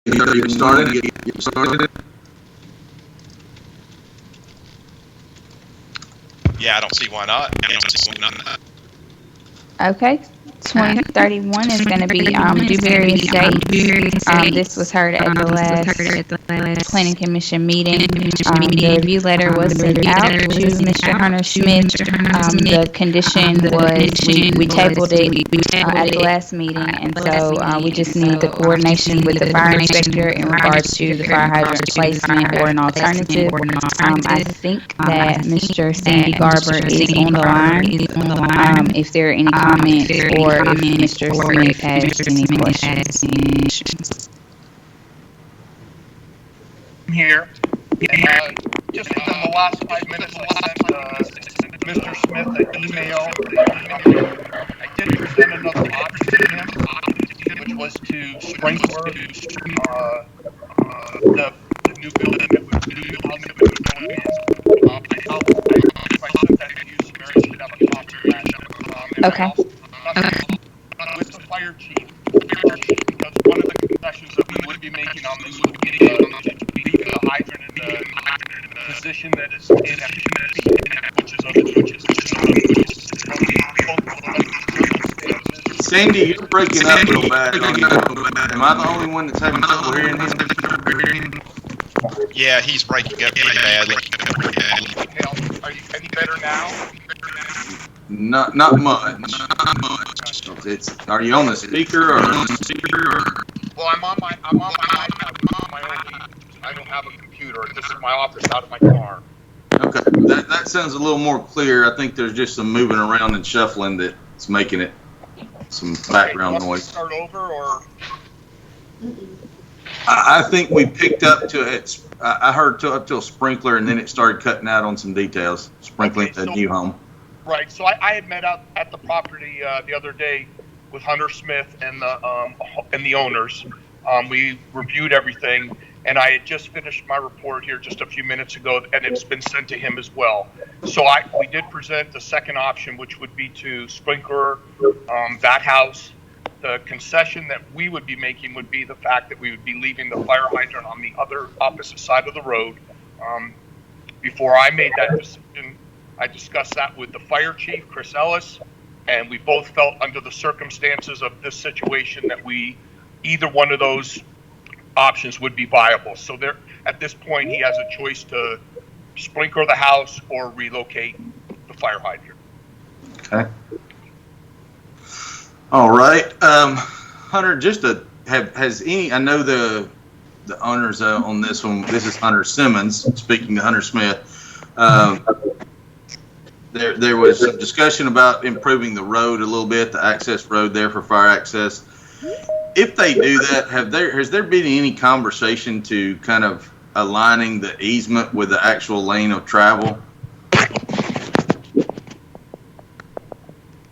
Get started. Yeah, I don't see why not. Okay. 2031 is going to be Dewberry Estate. This was heard at the last Planning Commission meeting. The review letter was sent out to Mr. Hunter Smith. The condition was we tabled it at the last meeting, and so we just need the coordination with the fire inspector in regards to the fire hydrant replacement or an alternative. I think that Mr. Sandy Garber is on the line. If there are any comments or if Mr. Smith has any questions. I'm here. Just within the last 5 minutes, I sent Mr. Smith an email. I did present another option to him, which was to sprinkler the new building that would be going in. If I sent that to you, so Mary should have a copy of that. Okay. With the fire chief, because one of the concessions that we would be making on this would be leaving the hydrant in the position that it's in, which is Sandy, you're breaking up real bad. Am I the only one that's having trouble hearing him? Yeah, he's breaking up pretty badly. Are you any better now? Not much. Are you on the speaker or? Well, I'm on my iPad. I don't have a computer. This is my office out of my car. Okay, that sounds a little more clear. I think there's just some moving around and shuffling that's making it some background noise. Start over, or I think we picked up to it. I heard up to a sprinkler, and then it started cutting out on some details. Sprinkling a new home. Right. So I had met out at the property the other day with Hunter Smith and the owners. We reviewed everything, and I had just finished my report here just a few minutes ago, and it's been sent to him as well. So we did present the second option, which would be to sprinkler that house. The concession that we would be making would be the fact that we would be leaving the fire hydrant on the other opposite side of the road. Before I made that decision, I discussed that with the fire chief, Chris Ellis, and we both felt under the circumstances of this situation that either one of those options would be viable. So there, at this point, he has a choice to sprinkler the house or relocate the fire hydrant. Okay. All right, Hunter. Has any? I know the owners on this one. This is Hunter Simmons speaking to Hunter Smith. There was some discussion about improving the road a little bit, the access road there for fire access. If they do that, has there been any conversation to kind of aligning the easement with the actual lane of travel?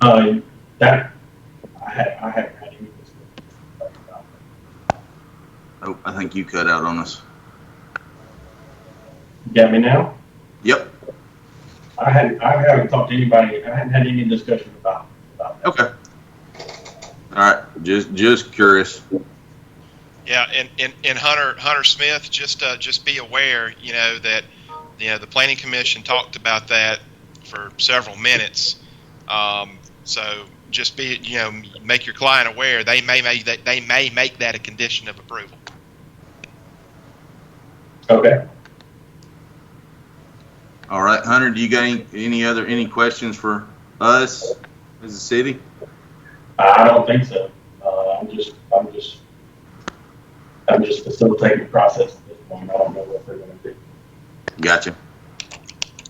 I haven't had any discussion about that. Oh, I think you cut out on us. You got me now? Yep. I haven't talked to anybody. I haven't had any discussion about that. Okay. All right. Just curious. Yeah, and Hunter Smith, just be aware, that the Planning Commission talked about that for several minutes. So just make your client aware they may make that a condition of approval. Okay. All right, Hunter, do you got any questions for us as a city? I don't think so. I'm just facilitating the process at this point. I don't know what they're going to do. Gotcha.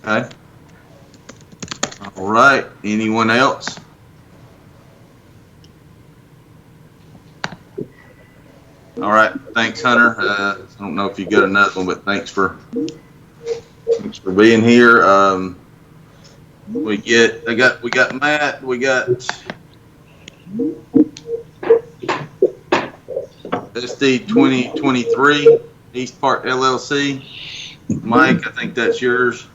Okay. All right. Anyone else? All right. Thanks, Hunter. I don't know if you got another one, but thanks for being here. We got Matt. We got SD 2023 East Park LLC. Mike, I think that's yours.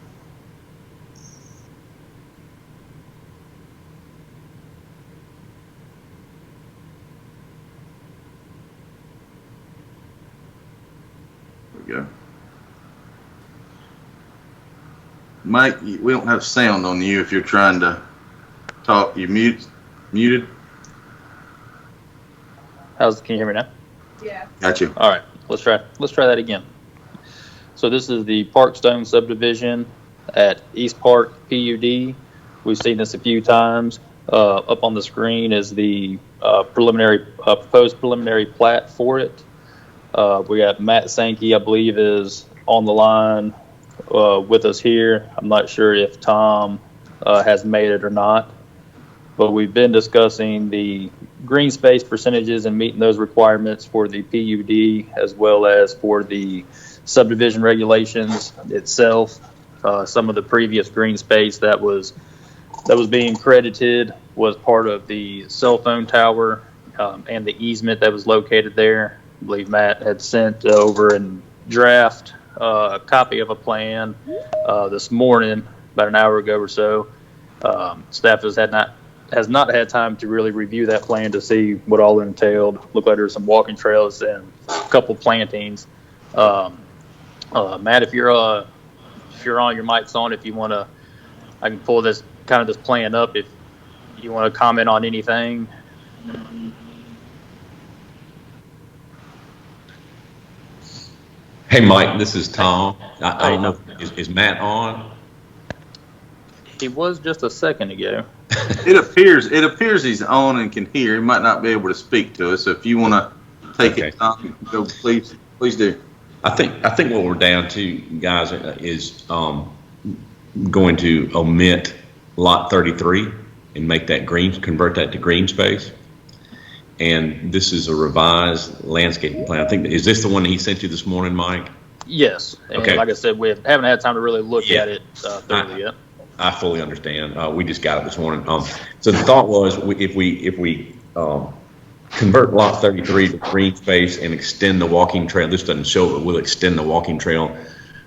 go. Mike, we don't have sound on you if you're trying to talk. You muted? Can you hear me now? Yeah. Got you. All right, let's try that again. So this is the Parkstone subdivision at East Park PUD. We've seen this a few times. Up on the screen is the proposed preliminary plat for it. We got Matt Sankey, I believe, is on the line with us here. I'm not sure if Tom has made it or not, but we've been discussing the green space percentages and meeting those requirements for the PUD as well as for the subdivision regulations itself. Some of the previous green space that was being credited was part of the cell phone tower and the easement that was located there. I believe Matt had sent over and draft a copy of a plan this morning, about an hour ago or so. Staff has not had time to really review that plan to see what all entailed. Looked like there's some walking trails and a couple plantings. Matt, if you're on, your mic's on. If you want to, I can pull this plan up if you want to comment on anything. Hey, Mike, this is Tom. I don't know, is Matt on? He was just a second ago. It appears he's on and can hear. He might not be able to speak to us. So if you want to take it, Tom, go, please do. I think what we're down to, guys, is going to omit lot 33 and make that convert that to green space. And this is a revised landscaping plan. I think, is this the one that he sent you this morning, Mike? Yes. And okay. Like I said, we haven't had time to really look at it thoroughly yet. I fully understand. We just got it this morning. So the thought was, if we convert lot 33 to green space and extend the walking trail, this doesn't show, but we'll extend the walking trail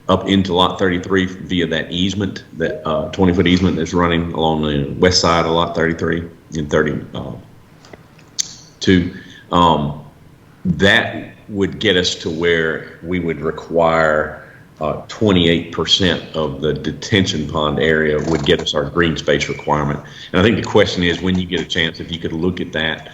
up into lot 33 via that easement, that 20-foot easement that's running along the west side of lot 33 in 32. That would get us to where we would require 28% of the detention pond area would get us our green space requirement. And I think the question is, when you get a chance, if you could look at that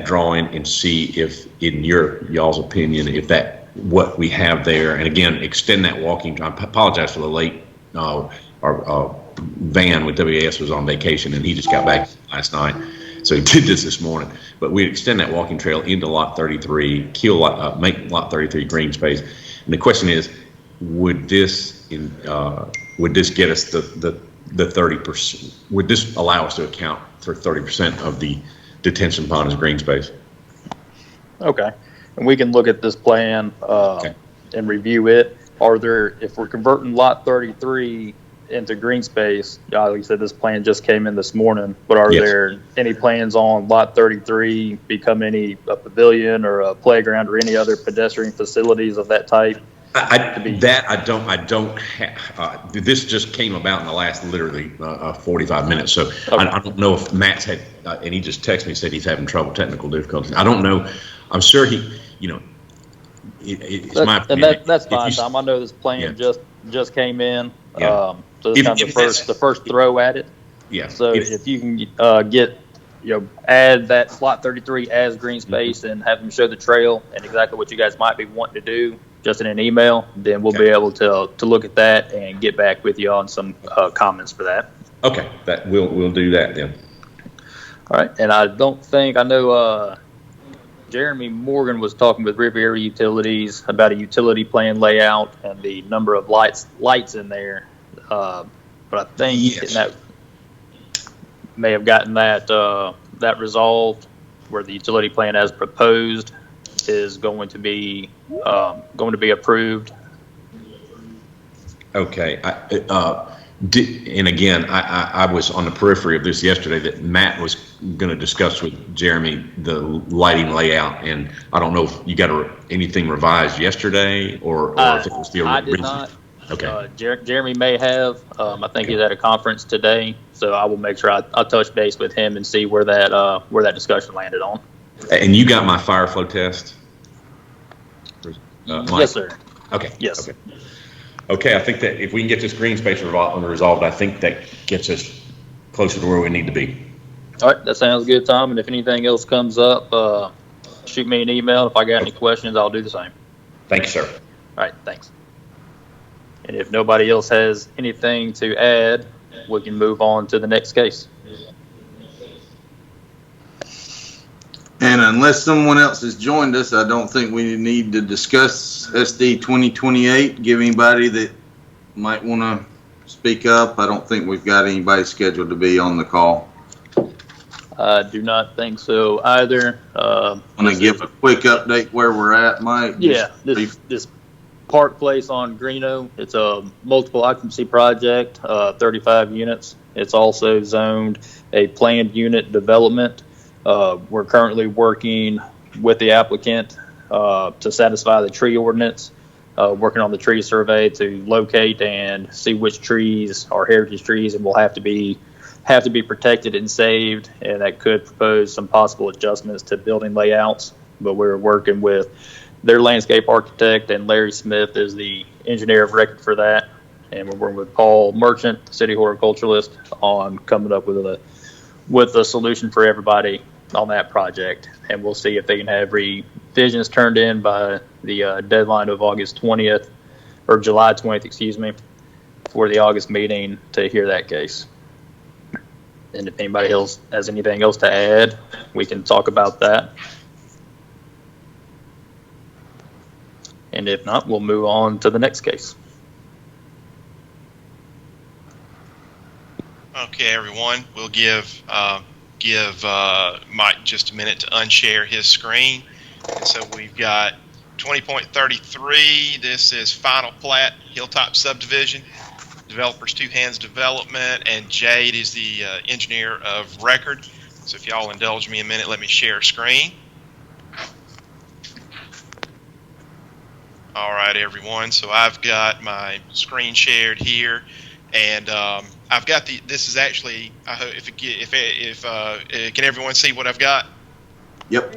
drawing and see if, in y'all's opinion, if that what we have there, and again, extend that walking. I apologize for the late. Our van with WAS was on vacation and he just got back last night, so he did this morning. But we extend that walking trail into lot 33, make lot 33 green space. And the question is, would this get us the 30%? Would this allow us to account for 30% of the detention pond as green space? Okay, and we can look at this plan and review it. If we're converting lot 33 into green space, like you said, this plan just came in this morning, but are there any plans on lot 33 become a pavilion or a playground or any other pedestrian facilities of that type? I don't have. This just came about in the last literally 45 minutes. So okay. I don't know if Matt's had, and he just texted me and said he's having technical difficulties. I don't know. I'm sure he, it's my opinion. That's fine, Tom. I know this plan just came in. Yeah. So this is kind of the first throw at it. Yeah. So if you can add that slot 33 as green space and have them show the trail and exactly what you guys might be wanting to do, just in an email, then we'll be able to look at that and get back with you on some comments for that. Okay, that we'll do that then. All right, and I know Jeremy Morgan was talking with Riviera Utilities about a utility plan layout and the number of lights in there. But I think that may have gotten that resolved, where the utility plan as proposed is going to be approved. Okay. And again, I was on the periphery of this yesterday that Matt was going to discuss with Jeremy the lighting layout, and I don't know if you got anything revised yesterday or if it was the original. I did not. Okay. Jeremy may have. I think he's at a conference today, so I will make sure I touch base with him and see where that discussion landed on. And you got my fire flow test? Yes, sir. Okay. Yes. Okay. Okay, I think that if we can get this green space resolved, I think that gets us closer to where we need to be. All right, that sounds good, Tom. And if anything else comes up, shoot me an email. If I got any questions, I'll do the same. Thank you, sir. All right, thanks. And if nobody else has anything to add, we can move on to the next case. And unless someone else has joined us, I don't think we need to discuss SD 2028. Give anybody that might want to speak up. I don't think we've got anybody scheduled to be on the call. I do not think so either. Want to give a quick update where we're at, Mike? Yeah, this Park Place on Greeno, it's a multiple occupancy project, 35 units. It's also zoned a planned unit development. We're currently working with the applicant to satisfy the tree ordinance, working on the tree survey to locate and see which trees are heritage trees and will have to be protected and saved, and that could propose some possible adjustments to building layouts. But we're working with their landscape architect, and Larry Smith is the engineer of record for that. And we're working with Paul Merchant, city horticulturalist, on coming up with a solution for everybody on that project. And we'll see if they can have revisions turned in by the deadline of August 20th, or July 20th, excuse me, for the August meeting to hear that case. And if anybody else has anything else to add, we can talk about that. And if not, we'll move on to the next case. Okay, everyone, we'll give Mike just a minute to unshare his screen. And so we've got 20.33. This is final plat, Hilltop Subdivision. Developers Two Hands Development, and Jade is the engineer of record. So if y'all indulge me a minute, let me share screen. All right, everyone. So I've got my screen shared here, and I've got this is actually. I hope can everyone see what I've got? Yep.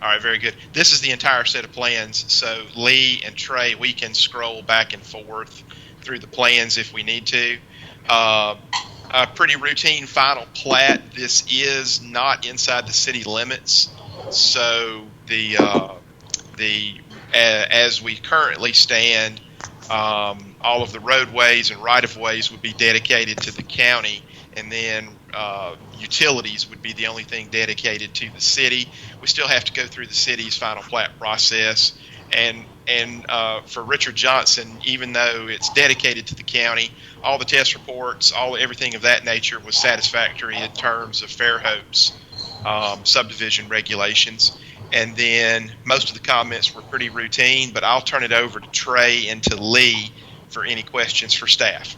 All right, very good. This is the entire set of plans. So Lee and Trey, we can scroll back and forth through the plans if we need to. A pretty routine final plat. This is not inside the city limits, so as we currently stand, all of the roadways and right-of-ways would be dedicated to the county, and then utilities would be the only thing dedicated to the city. We still have to go through the city's final plat process, and for Richard Johnson, even though it's dedicated to the county, all the test reports, everything of that nature was satisfactory in terms of Fairhope's subdivision regulations. And then most of the comments were pretty routine, but I'll turn it over to Trey and to Lee for any questions for staff.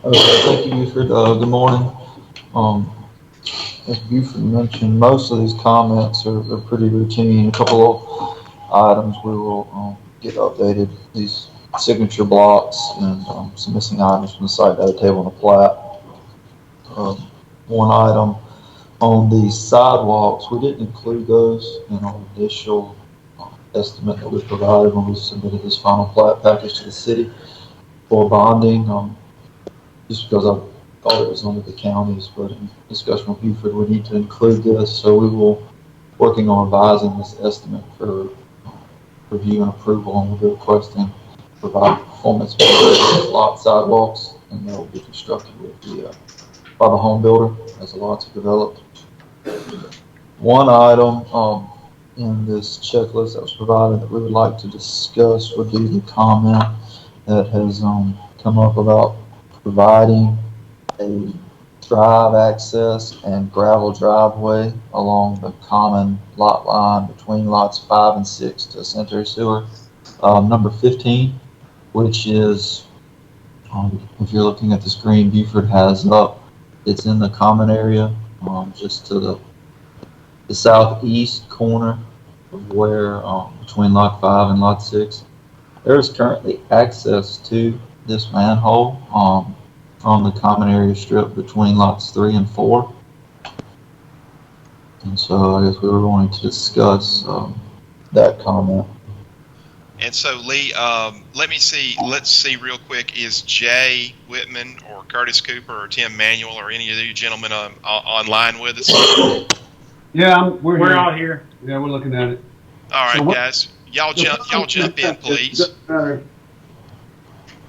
Thank you, Buford. Good morning. As Buford mentioned, most of these comments are pretty routine. A couple of items we will get updated. These signature blocks and some missing items from the site data table and the plat. One item on the sidewalks, we didn't include those in our initial estimate that we provided when we submitted this final plat package to the city for bonding, just because I thought it was under the counties, but in discussion with Buford, we need to include this, so we will working on revising this estimate for review and approval, and we'll be requesting provide performance lot sidewalks, and that will be constructed with by the home builder as the lots are developed. One item in this checklist that was provided that we would like to discuss would be the comment that has come up about providing a drive access and gravel driveway along the common lot line between lots 5 and 6 to sanitary sewer. Number 15, which is, if you're looking at the screen, Buford has up, it's in the common area, just to the southeast corner of where, between lot 5 and lot 6. There is currently access to this manhole from the common area strip between lots 3 and 4. And so I guess we were going to discuss that comment. And so, Lee, let's see real quick. Is Jay Whitman or Curtis Cooper or Tim Manuel or any of you gentlemen online with us? Yeah, we're all here. Yeah, we're looking at it. All right, guys. Y'all jump in, please.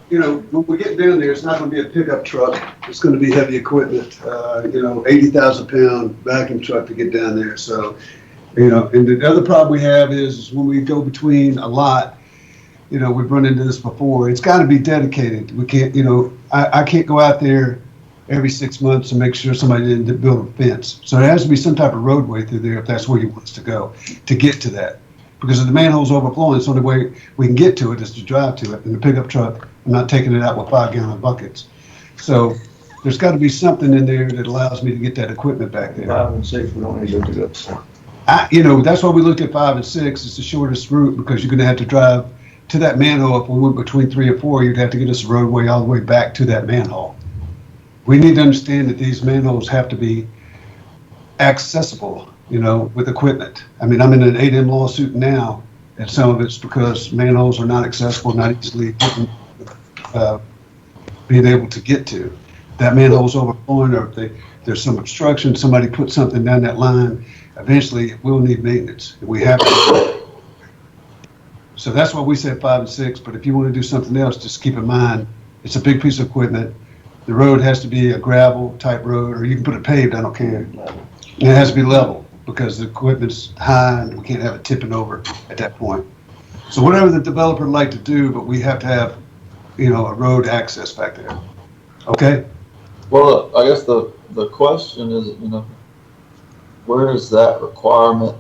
You know, when we get down there, it's not going to be a pickup truck. It's going to be heavy equipment, 80,000 pound vacuum truck to get down there. So, and the other problem we have is when we go between a lot, we've run into this before. It's got to be dedicated. We can't, I can't go out there every 6 months to make sure somebody didn't build a fence. So there has to be some type of roadway through there if that's where he wants to go to get to that. Because if the manhole's overflowing, it's the only way we can get to it is to drive to it. And the pickup truck, I'm not taking it out with 5-gallon buckets. So there's got to be something in there that allows me to get that equipment back there. 5 and 6, we don't need to look it up. That's why we looked at 5 and 6. It's the shortest route because you're going to have to drive to that manhole. If we went between 3 and 4, you'd have to get us a roadway all the way back to that manhole. We need to understand that these manholes have to be accessible, with equipment. I mean, I'm in an 8M lawsuit now, and some of it's because manholes are not accessible, not easily being able to get to. That manhole's overflowing, or if there's some obstruction, somebody put something down that line, eventually it will need maintenance. We have to. So that's why we said 5 and 6, but if you want to do something else, just keep in mind, it's a big piece of equipment. The road has to be a gravel type road, or you can put it paved, I don't care. And it has to be level because the equipment's high and we can't have it tipping over at that point. So whatever the developer would like to do, but we have to have, a road access back there. Okay? Well, I guess the question is, where is that requirement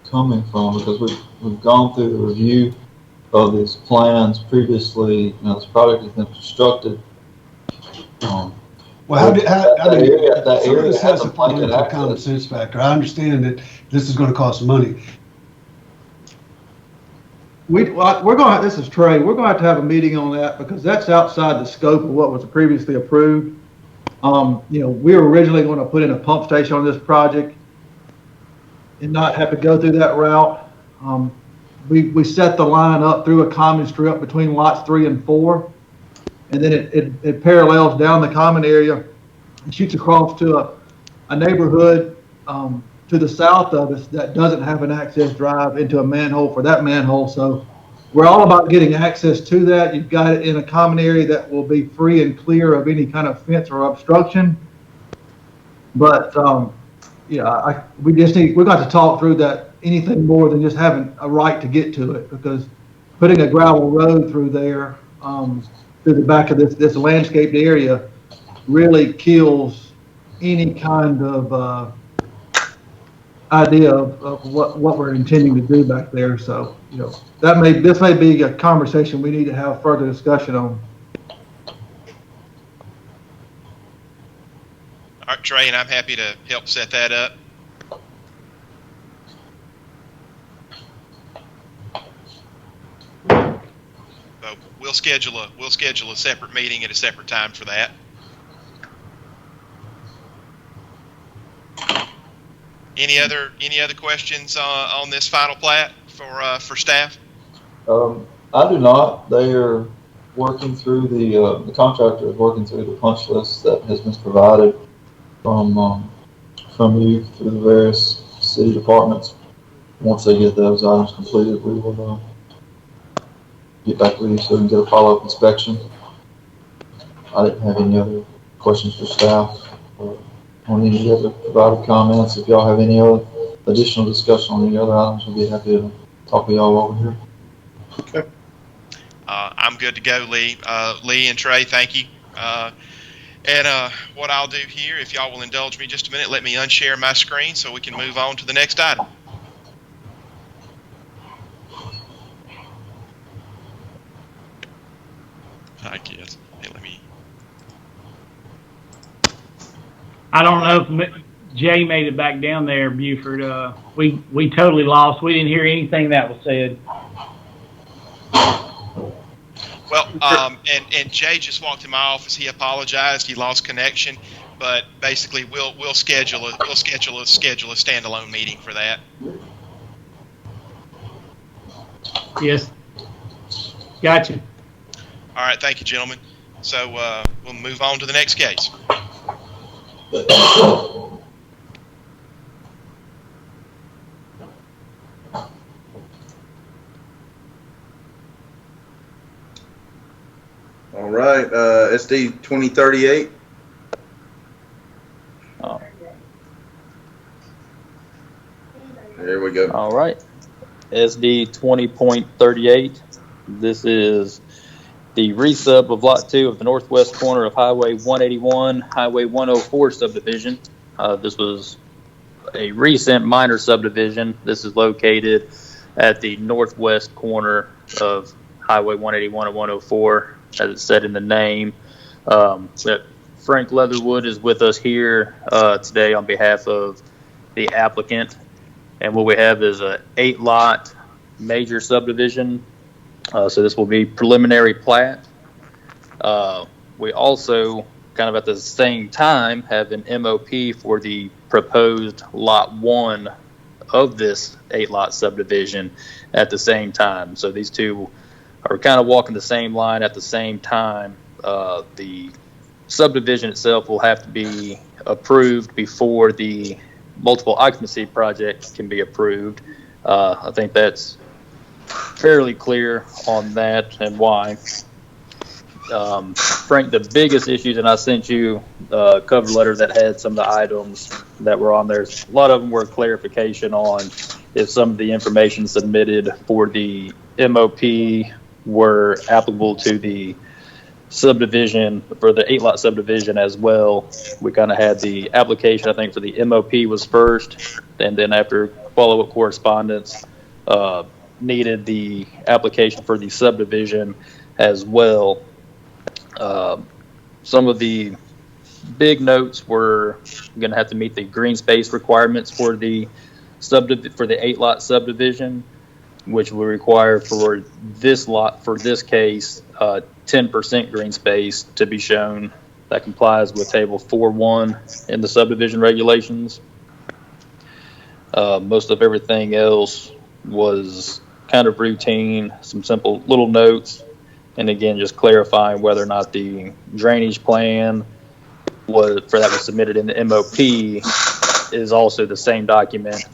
coming from? Because we've gone through the review of these plans previously. This project has been constructed. Well, that area has a common sense factor. I understand that this is going to cost money. This is Trey. We're going to have a meeting on that because that's outside the scope of what was previously approved. We were originally going to put in a pump station on this project and not have to go through that route. We set the line up through a common strip between lots 3 and 4. And then it parallels down the common area and shoots across to a neighborhood to the south of us that doesn't have an access drive into a manhole for that manhole. So we're all about getting access to that. You've got it in a common area that will be free and clear of any kind of fence or obstruction. But we're going to talk through that, anything more than just having a right to get to it, because putting a gravel road through there through the back of this landscaped area really kills any kind of idea of what we're intending to do back there. So, this may be a conversation we need to have further discussion on. All right, Trey, and I'm happy to help set that up. We'll schedule a separate meeting at a separate time for that. Any other questions on this final plat for staff? I do not. They are working through the contractor is working through the punch list that has been provided from you through the various city departments. Once they get those items completed, we will get back with you so we can get a follow-up inspection. I didn't have any other questions for staff or on any other provided comments. If y'all have any other additional discussion on any other items, we'll be happy to talk with y'all over here. Okay. I'm good to go, Lee. Lee and Trey, thank you. And what I'll do here, if y'all will indulge me just a minute, let me unshare my screen so we can move on to the next item. I guess. Hey, let me. I don't know if Jay made it back down there, Buford. We totally lost. We didn't hear anything that was said. Well, and Jay just walked in my office. He apologized. He lost connection, but basically we'll schedule a standalone meeting for that. Yes. Gotcha. All right, thank you, gentlemen. So we'll move on to the next case. All right, SD 2038. Oh. There we go. All right. SD 20.38. This is the resub of Lot 2 of the northwest corner of Highway 181, Highway 104 subdivision. This was a recent minor subdivision. This is located at the northwest corner of Highway 181 and 104, as it said in the name. Frank Leatherwood is with us here today on behalf of the applicant. And what we have is a 8-lot major subdivision. So this will be preliminary plat. We also, kind of at the same time, have an MOP for the proposed Lot 1 of this 8-lot subdivision at the same time. So these two are kind of walking the same line at the same time. The subdivision itself will have to be approved before the multiple occupancy project can be approved. I think that's fairly clear on that and why. Frank, the biggest issues, and I sent you a cover letter that had some of the items that were on there. A lot of them were clarification on if some of the information submitted for the MOP were applicable to the subdivision, for the 8-lot subdivision as well. We kind of had the application, I think, for the MOP was first, and then after follow-up correspondence, needed the application for the subdivision as well. Some of the big notes were going to have to meet the green space requirements for the 8-lot subdivision, which will require for this lot, for this case, 10% green space to be shown. That complies with table 4.1 in the subdivision regulations. Most of everything else was kind of routine, some simple little notes, and again, just clarifying whether or not the drainage plan was submitted in the MOP is also the same document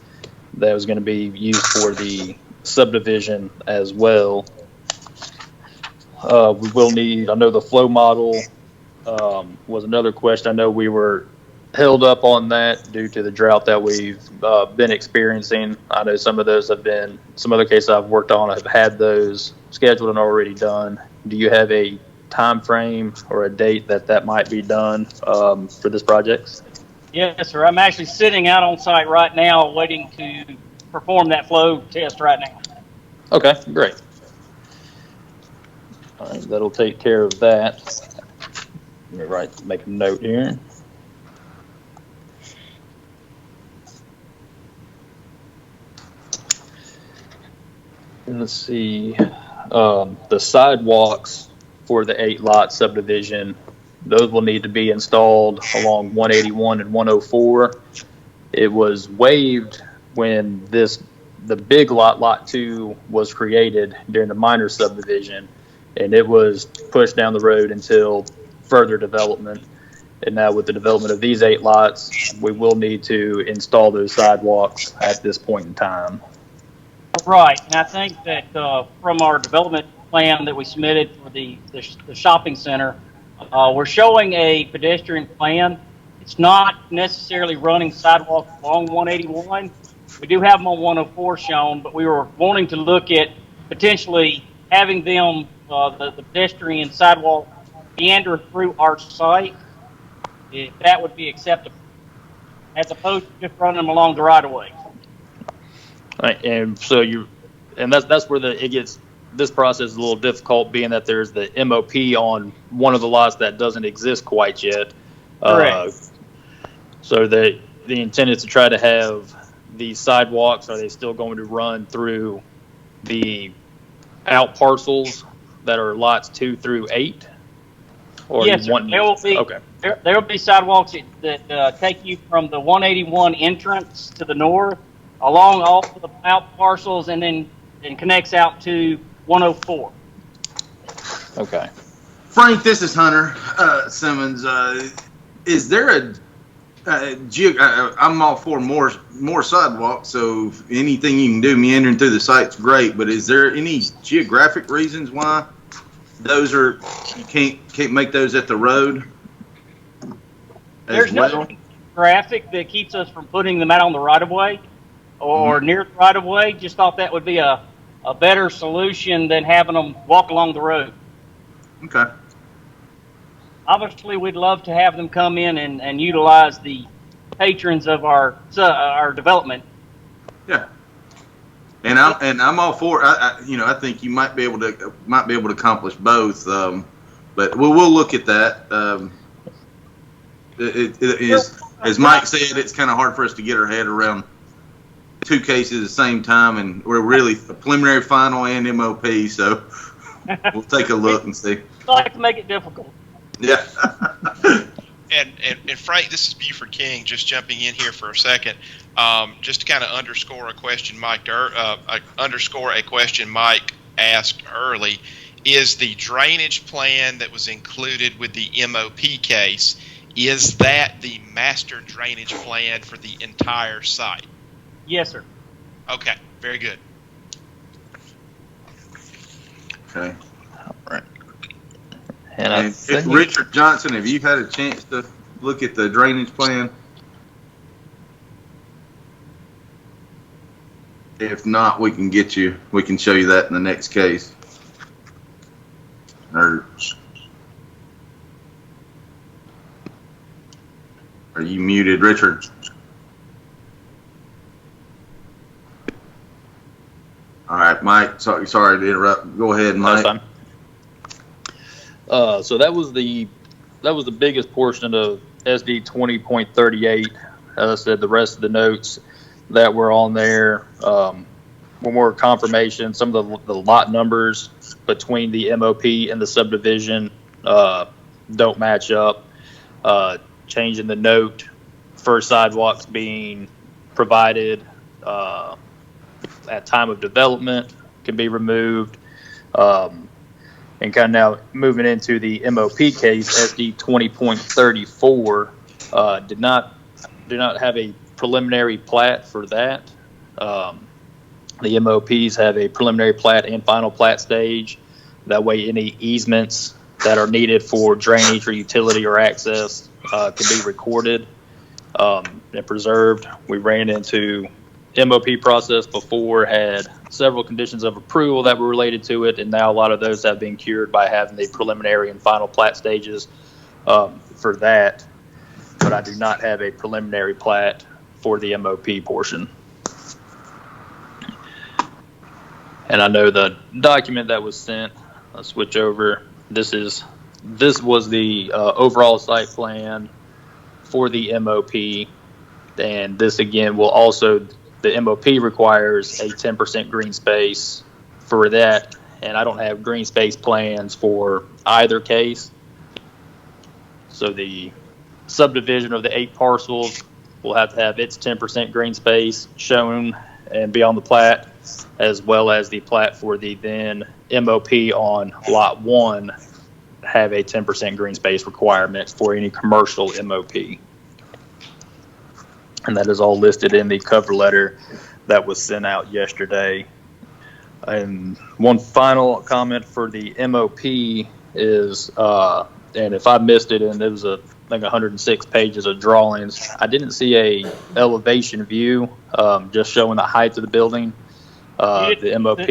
that was going to be used for the subdivision as well. We will need, I know the flow model was another question. I know we were held up on that due to the drought that we've been experiencing. I know some of those have been, some other cases I've worked on have had those scheduled and already done. Do you have a time frame or a date that might be done for this project? Yes, sir. I'm actually sitting out on site right now waiting to perform that flow test right now. Okay, great. All right, that'll take care of that. Let me make a note here. And let's see, the sidewalks for the 8-lot subdivision, those will need to be installed along 181 and 104. It was waived when the big lot 2 was created during the minor subdivision, and it was pushed down the road until further development. And now with the development of these 8 lots, we will need to install those sidewalks at this point in time. Right, and I think that from our development plan that we submitted for the shopping center, we're showing a pedestrian plan. It's not necessarily running sidewalks along 181. We do have them on 104 shown, but we were wanting to look at potentially having them, the pedestrian sidewalk, meander through our site, if that would be acceptable, as opposed to just running them along the right-of-way. Right, and so that's where this process is a little difficult, being that there's the MOP on one of the lots that doesn't exist quite yet. Correct. So the intent is to try to have these sidewalks, are they still going to run through the out parcels that are lots 2 through 8? Or yes, there will be. Okay. There will be sidewalks that take you from the 181 entrance to the north, along all of the out parcels, and then and connects out to 104. Okay. Frank, this is Hunter Simmons. Is there I'm all for more sidewalks, so anything you can do meandering through the site's great, but is there any geographic reasons why those are, you can't make those at the road as There's well? no traffic that keeps us from putting them out on the right-of-way or near the right-of-way. Just thought that would be a better solution than having them walk along the road. Okay. Obviously, we'd love to have them come in and utilize the patrons of our development. Yeah. And I'm all for. I think you might be able to accomplish both. But we'll look at that. It is, as Mike said, it's kind of hard for us to get our head around two cases at the same time, and we're really a preliminary, final, and MOP. So we'll take a look and see. I like to make it difficult. Yeah. And Frank, this is Buford King, just jumping in here for a second, just to kind of underscore a question Mike asked early. Is the drainage plan that was included with the MOP case, is that the master drainage plan for the entire site? Yes, sir. Okay, very good. Okay. All right. And Richard Johnson, have you had a chance to look at the drainage plan? If not, we can show you that in the next case. Or are you muted, Richard? All right, Mike. Sorry to interrupt. Go ahead, Mike. That's fine. So that was the biggest portion of SD 20.38. As I said, the rest of the notes that were on there were more confirmation. Some of the lot numbers between the MOP and the subdivision don't match up. Changing the note for sidewalks being provided at time of development can be removed. And kind of now moving into the MOP case, SD 20.34 did not have a preliminary plat for that. The MOPs have a preliminary plat and final plat stage. That way, any easements that are needed for drainage or utility or access can be recorded and preserved. We ran into MOP process before, had several conditions of approval that were related to it, and now a lot of those have been cured by having the preliminary and final plat stages for that. But I do not have a preliminary plat for the MOP portion. And I know the document that was sent, I'll switch over. This was the overall site plan for the MOP, and this again will also, the MOP requires a 10% green space for that, and I don't have green space plans for either case. So the subdivision of the 8 parcels will have to have its 10% green space shown and be on the plat, as well as the plat for the then MOP on lot 1 have a 10% green space requirement for any commercial MOP. And that is all listed in the cover letter that was sent out yesterday. And one final comment for the MOP is, and if I missed it, and it was I think 106 pages of drawings, I didn't see a elevation view, just showing the height of the building. The MOP.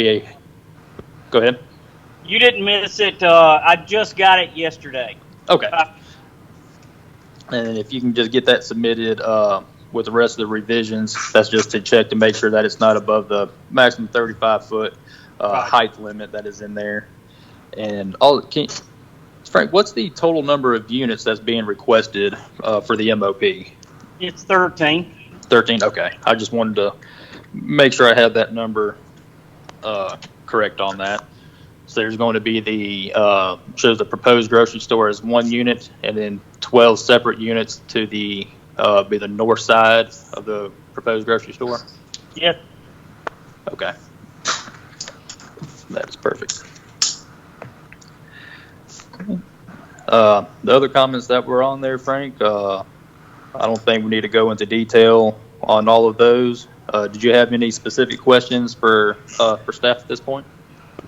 Go ahead. You didn't miss it. I just got it yesterday. Okay. And if you can just get that submitted with the rest of the revisions, that's just to check to make sure that it's not above the maximum 35-foot height limit that is in there. And Frank, what's the total number of units that's being requested for the MOP? It's 13. 13, okay. I just wanted to make sure I had that number correct on that. So there's going to be shows the proposed grocery store as 1 unit, and then 12 separate units to be the north side of the proposed grocery store? Yes. Okay. That is perfect. The other comments that were on there, Frank, I don't think we need to go into detail on all of those. Did you have any specific questions for staff at this point?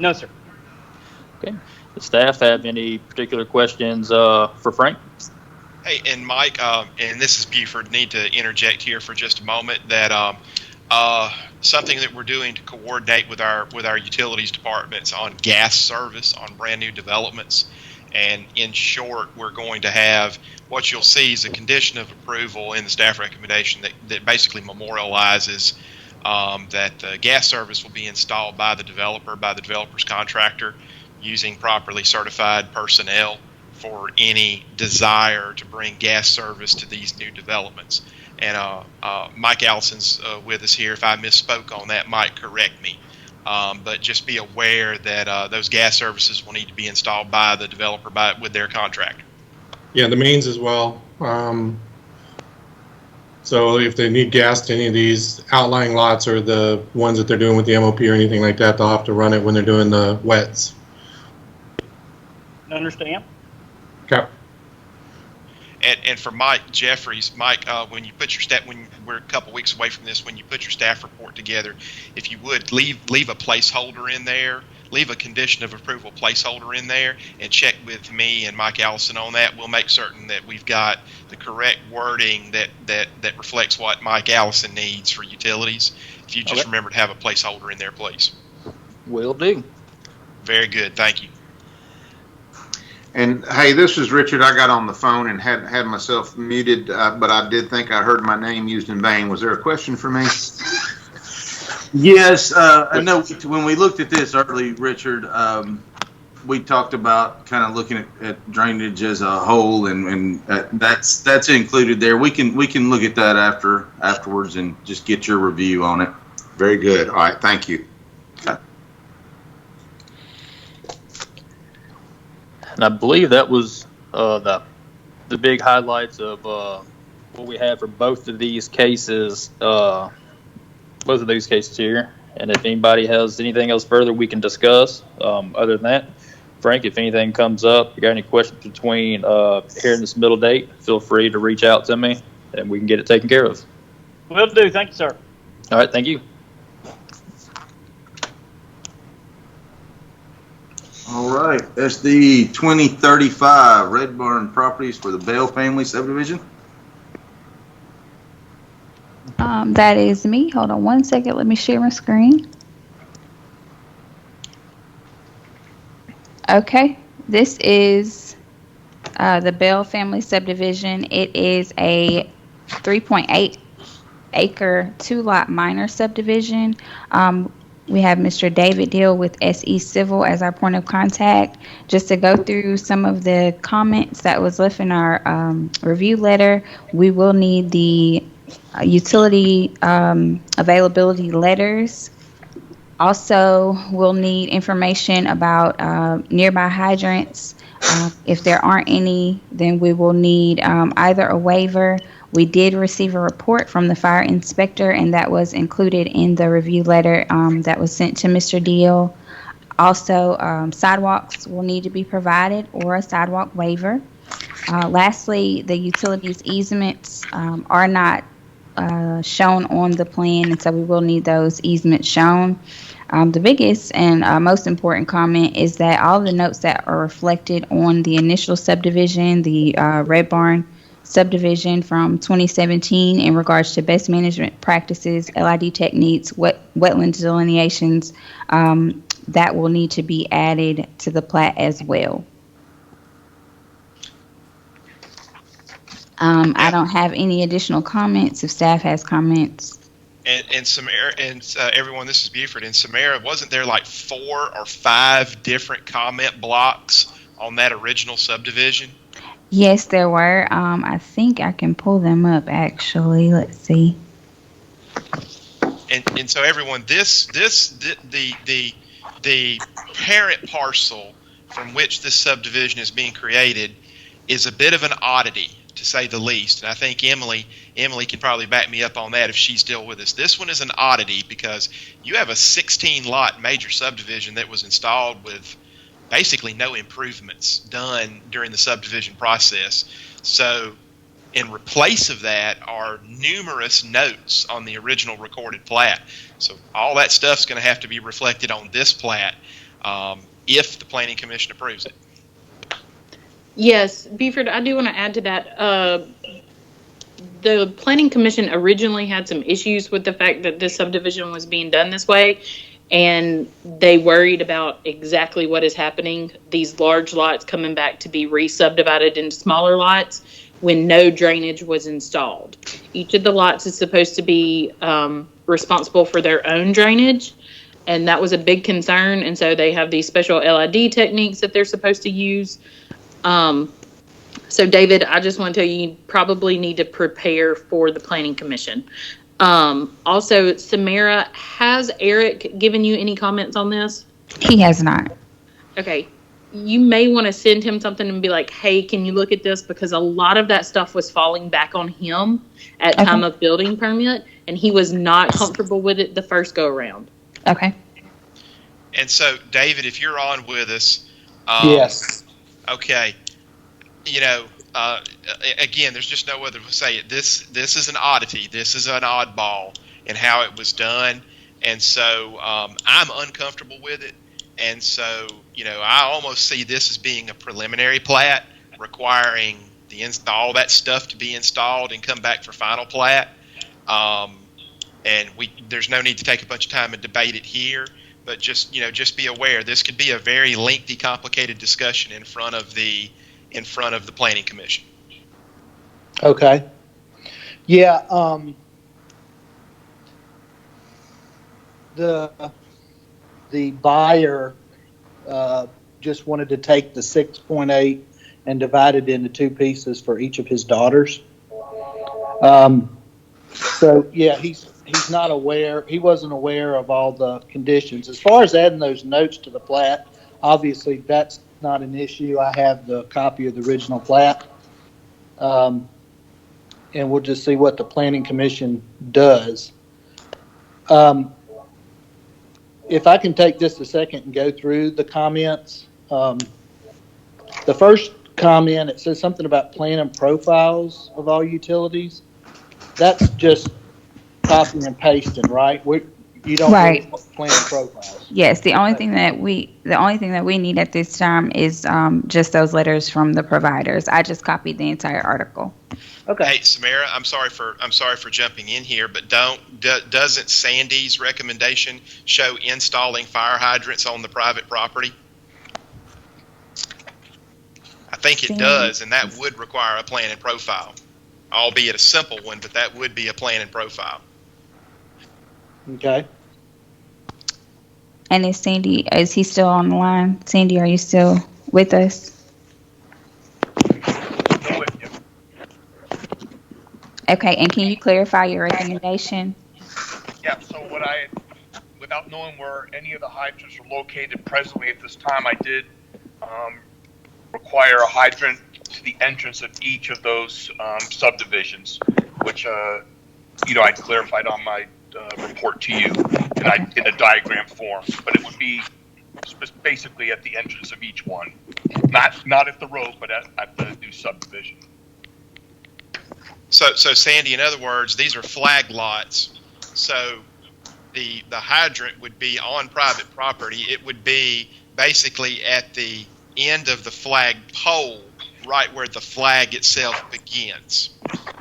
No, sir. Okay. Does staff have any particular questions for Frank? Hey, and Mike, and this is Buford, need to interject here for just a moment that something that we're doing to coordinate with our utilities departments on gas service on brand new developments. And in short, we're going to have what you'll see is a condition of approval in the staff recommendation that basically memorializes that the gas service will be installed by the developer, by the developer's contractor, using properly certified personnel for any desire to bring gas service to these new developments. And Mike Allison's with us here. If I misspoke on that, Mike, correct me. But just be aware that those gas services will need to be installed by the developer with their contractor. Yeah, the mains as well. So if they need gas to any of these outlying lots or the ones that they're doing with the MOP or anything like that, they'll have to run it when they're doing the wets. Understand? Okay. And for Mike Jeffries, Mike, when you put your when we're a couple weeks away from this, when you put your staff report together, if you would leave a placeholder in there, leave a condition of approval placeholder in there, and check with me and Mike Allison on that. We'll make certain that we've got the correct wording that reflects what Mike Allison needs for utilities. If you just remember to have a placeholder in there, please. Will do. Very good. Thank you. And hey, this is Richard. I got on the phone and had myself muted, but I did think I heard my name used in vain. Was there a question for me? Yes, I know when we looked at this early, Richard, we talked about kind of looking at drainage as a whole, and that's included there. We can look at that afterwards and just get your review on it. Very good. All right, thank you. Okay. And I believe that was the big highlights of what we had for both of these cases. Both of these cases here. And if anybody has anything else further we can discuss, other than that, Frank, if anything comes up, you got any questions between here and this middle date, feel free to reach out to me and we can get it taken care of. Will do. Thank you, sir. All right. Thank you. All right, that's the 2035 Red Barn properties for the Bell family subdivision. That is me. Hold on one second. Let me share my screen. Okay, this is the Bell family subdivision. It is a 3.8 acre 2-lot minor subdivision. We have Mr. David Deal with SE Civil as our point of contact. Just to go through some of the comments that was left in our review letter, we will need the utility availability letters. Also, we'll need information about nearby hydrants. If there aren't any, then we will need either a waiver. We did receive a report from the fire inspector, and that was included in the review letter that was sent to Mr. Deal. Also, sidewalks will need to be provided or a sidewalk waiver. Lastly, the utilities easements are not shown on the plan, and so we will need those easements shown. The biggest and most important comment is that all the notes that are reflected on the initial subdivision, the Red Barn subdivision from 2017 in regards to best management practices, LID techniques, wetland delineations, that will need to be added to the plat as well. I don't have any additional comments. If staff has comments. And everyone, this is Buford. In Samara, wasn't there like 4 or 5 different comment blocks on that original subdivision? Yes, there were. I think I can pull them up actually. Let's see. And so everyone, the parent parcel from which this subdivision is being created is a bit of an oddity. to say the least. And I think Emily can probably back me up on that if she's still with us. This one is an oddity because you have a 16-lot major subdivision that was installed with basically no improvements done during the subdivision process. So in replace of that are numerous notes on the original recorded plat. So all that stuff's going to have to be reflected on this plat if the Planning Commission approves it. Yes, Buford, I do want to add to that. The Planning Commission originally had some issues with the fact that this subdivision was being done this way, and they worried about exactly what is happening. These large lots coming back to be re-subdivided into smaller lots when no drainage was installed. Each of the lots is supposed to be responsible for their own drainage, and that was a big concern, and so they have these special LID techniques that they're supposed to use. So David, I just want to tell you, you probably need to prepare for the Planning Commission. Also, Samara, has Eric given you any comments on this? He has not. Okay. You may want to send him something and be like, hey, can you look at this? Because a lot of that stuff was falling back on him at time of building permit, and he was not comfortable with it the first go around. Okay. And so, David, if you're on with us. Yes. Okay. You know, again, there's just no other way to say it. This is an oddity. This is an oddball in how it was done. And so I'm uncomfortable with it. And so, you know, I almost see this as being a preliminary plat requiring all that stuff to be installed and come back for final plat. And there's no need to take a bunch of time and debate it here. But just be aware, this could be a very lengthy, complicated discussion in front of the Planning Commission. Okay. Yeah. The buyer just wanted to take the 6.8 and divide it into two pieces for each of his daughters. So yeah, he's not aware. He wasn't aware of all the conditions. As far as adding those notes to the plat, obviously that's not an issue. I have the copy of the original plat. And we'll just see what the Planning Commission does. If I can take just a second and go through the comments. The first comment, it says something about plan and profiles of all utilities. That's just copying and pasting, right? You don't right. Plan and profiles. Yes, the only thing that we need at this time is just those letters from the providers. I just copied the entire article. Okay. Hey, Samara, I'm sorry for jumping in here, but doesn't Sandy's recommendation show installing fire hydrants on the private property? I think it does, and that would require a plan and profile, albeit a simple one, but that would be a plan and profile. Okay. And is he still on the line? Sandy, are you still with us? Okay, and can you clarify your recommendation? Yeah, so without knowing where any of the hydrants are located presently at this time, I did require a hydrant to the entrance of each of those subdivisions, which, I clarified on my report to you in a diagram form, but it would be basically at the entrance of each one, not at the road, but at the new subdivision. So Sandy, in other words, these are flag lots. So the hydrant would be on private property. It would be basically at the end of the flag pole, right where the flag itself begins.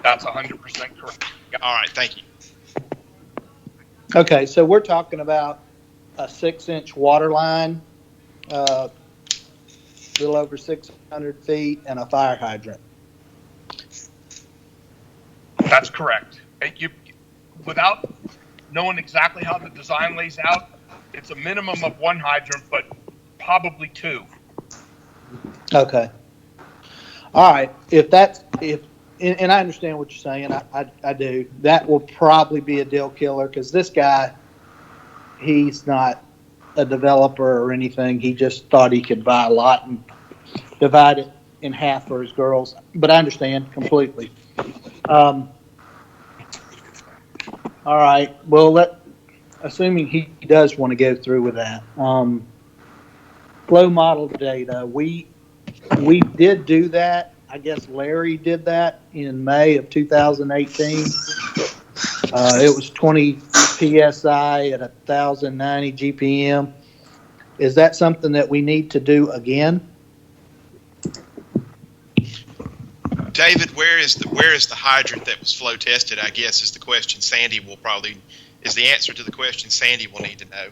That's 100% correct. All right, thank you. Okay, so we're talking about a 6-inch water line, a little over 600 feet, and a fire hydrant. That's correct. Without knowing exactly how the design lays out, it's a minimum of one hydrant, but probably two. Okay. All right. And I understand what you're saying. I do. That will probably be a deal killer because this guy, he's not a developer or anything. He just thought he could buy a lot and divide it in half for his girls, but I understand completely. All right. Well, assuming he does want to go through with that, flow model data. We did do that. I guess Larry did that in May of 2018. It was 20 psi at 1,090 GPM. Is that something that we need to do again? David, where is the hydrant that was flow tested? I guess is the question. Is the answer to the question Sandy will need to know.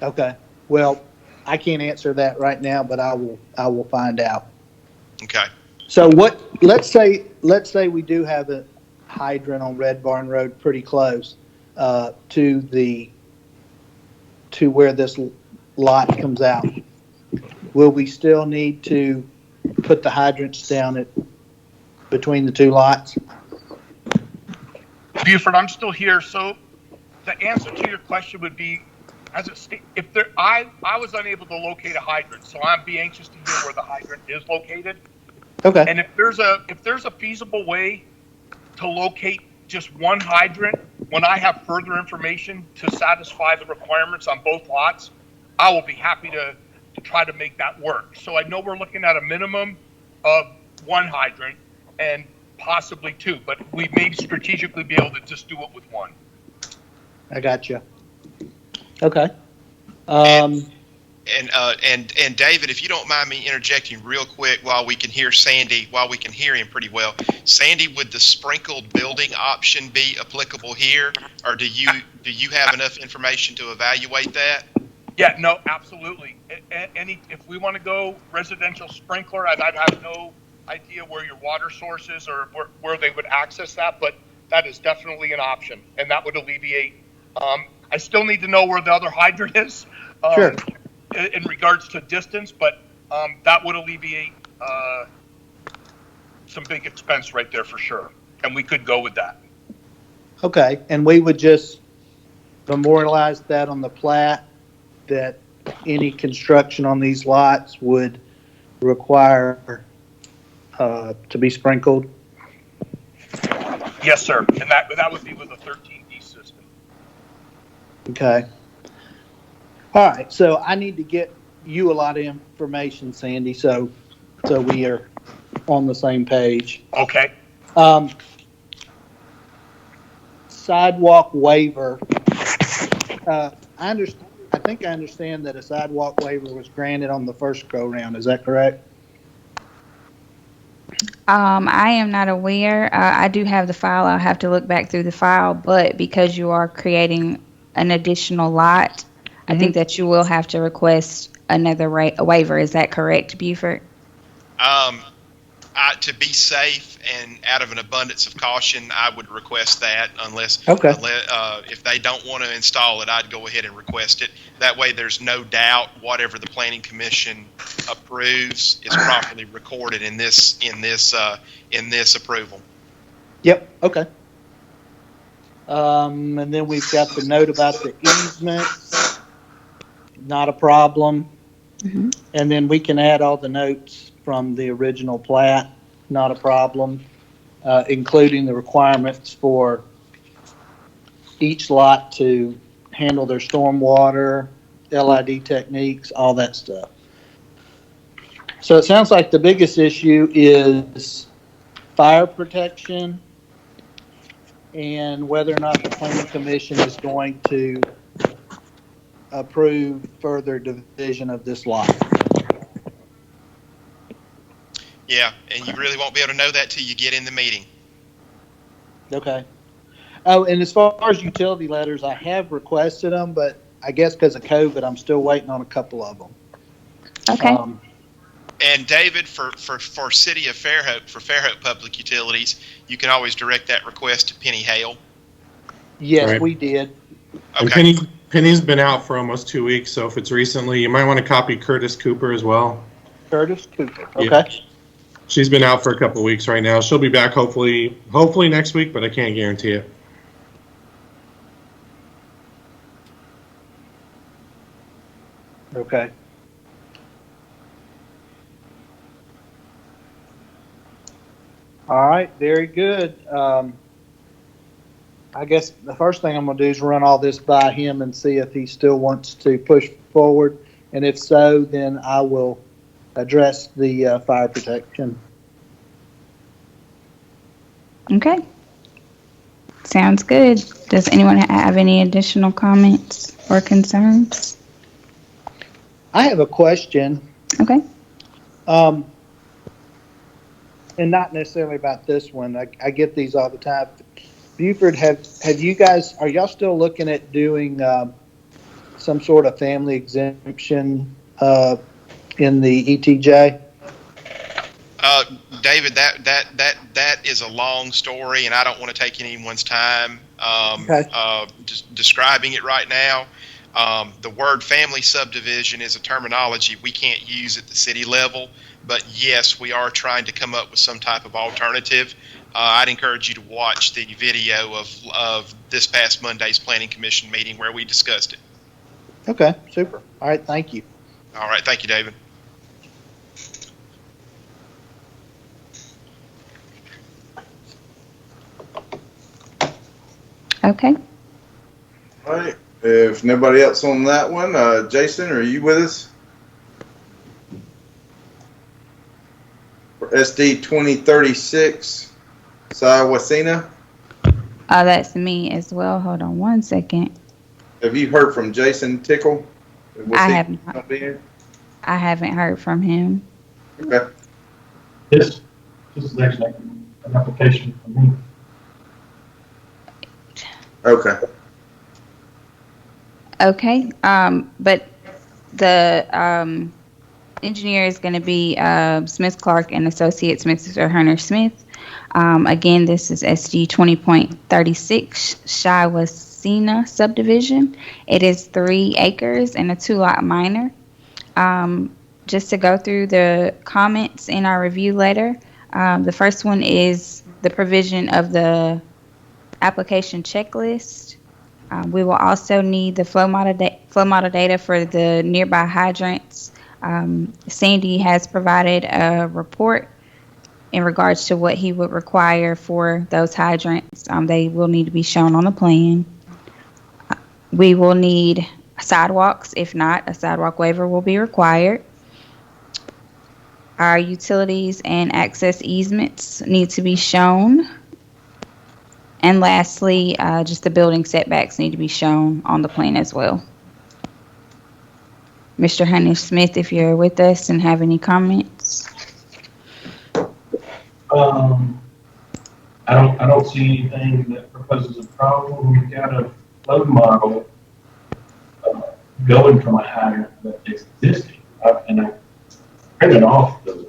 Okay. Well, I can't answer that right now, but I will find out. Okay. So let's say we do have a hydrant on Red Barn Road pretty close to where this lot comes out. Will we still need to put the hydrants down between the two lots? Buford, I'm still here. So the answer to your question would be, I was unable to locate a hydrant, so I'd be anxious to hear where the hydrant is located. Okay. And if there's a feasible way to locate just one hydrant, when I have further information to satisfy the requirements on both lots, I will be happy to try to make that work. So I know we're looking at a minimum of one hydrant and possibly two, but we may strategically be able to just do it with one. I got you. Okay. And David, if you don't mind me interjecting real quick while we can hear him pretty well. Sandy, would the sprinkled building option be applicable here, or do you have enough information to evaluate that? Yeah, no, absolutely. If we want to go residential sprinkler, I'd have no idea where your water source is or where they would access that, but that is definitely an option, and that would alleviate. I still need to know where the other hydrant is. Sure. In regards to distance, but that would alleviate some big expense right there for sure, and we could go with that. Okay, and we would just memorialize that on the plat that any construction on these lots would require to be sprinkled. Yes, sir, and that would be with a 13D system. Okay. All right, so I need to get you a lot of information, Sandy, so we are on the same page. Okay. Sidewalk waiver. I think I understand that a sidewalk waiver was granted on the first go round. Is that correct? I am not aware. I do have the file. I'll have to look back through the file, but because you are creating an additional lot, I think that you will have to request another waiver. Is that correct, Buford? To be safe and out of an abundance of caution, I would request that unless if they don't want to install it, I'd go ahead and request it. That way there's no doubt whatever the Planning Commission approves is properly recorded in this approval. Yep, okay. And then we've got the note about the easements. Not a problem. Mm-hmm. And then we can add all the notes from the original plat. Not a problem, including the requirements for each lot to handle their stormwater, LID techniques, all that stuff. So it sounds like the biggest issue is fire protection and whether or not the Planning Commission is going to approve further division of this lot. Yeah, and you really won't be able to know that till you get in the meeting. Okay. Oh, and as far as utility letters, I have requested them, but I guess because of COVID, I'm still waiting on a couple of them. Okay. And David, for City of Fairhope, for Fairhope Public Utilities, you can always direct that request to Penny Hale. Yes, Right. we did. Okay. And Penny's been out for almost 2 weeks, so if it's recently, you might want to copy Curtis Cooper as well. Curtis Cooper. Okay. Yeah. She's been out for a couple of weeks right now. She'll be back hopefully next week, but I can't guarantee it. Okay. All right, very good. I guess the first thing I'm going to do is run all this by him and see if he still wants to push forward. And if so, then I will address the fire protection. Okay. Sounds good. Does anyone have any additional comments or concerns? I have a question. Okay. And not necessarily about this one. I get these all the time. Buford, have you guys, are y'all still looking at doing some sort of family exemption in the ETJ? David, that is a long story, and I don't want to take anyone's time just describing it right now. The word family subdivision is a terminology we can't use at the city level, but yes, we are trying to come up with some type of alternative. I'd encourage you to watch the video of this past Monday's Planning Commission meeting where we discussed it. Okay, super. All right, thank you. All right, thank you, David. Okay. All right. If nobody else on that one, Jason, are you with us? For SD 2036, Sidewalks. That's me as well. Hold on one second. Have you heard from Jason Tickle? I haven't heard from him. Okay. This is actually an application for me. Okay. Okay. But the engineer is going to be Smith Clark and Associates, Mr. Hunter Smith. Again, this is SD 20.36 Shawasina subdivision. It is 3 acres and a 2-lot minor. Just to go through the comments in our review letter, the first one is the provision of the application checklist. We will also need the flow model data for the nearby hydrants. Sandy has provided a report in regards to what he would require for those hydrants. They will need to be shown on the plan. We will need sidewalks. If not, a sidewalk waiver will be required. Our utilities and access easements need to be shown. And lastly, just the building setbacks need to be shown on the plan as well. Mr. Hunter Smith, if you're with us and have any comments. I don't see anything that proposes a problem. We've got a flow model going from a hydrant that is existing, and I printed off the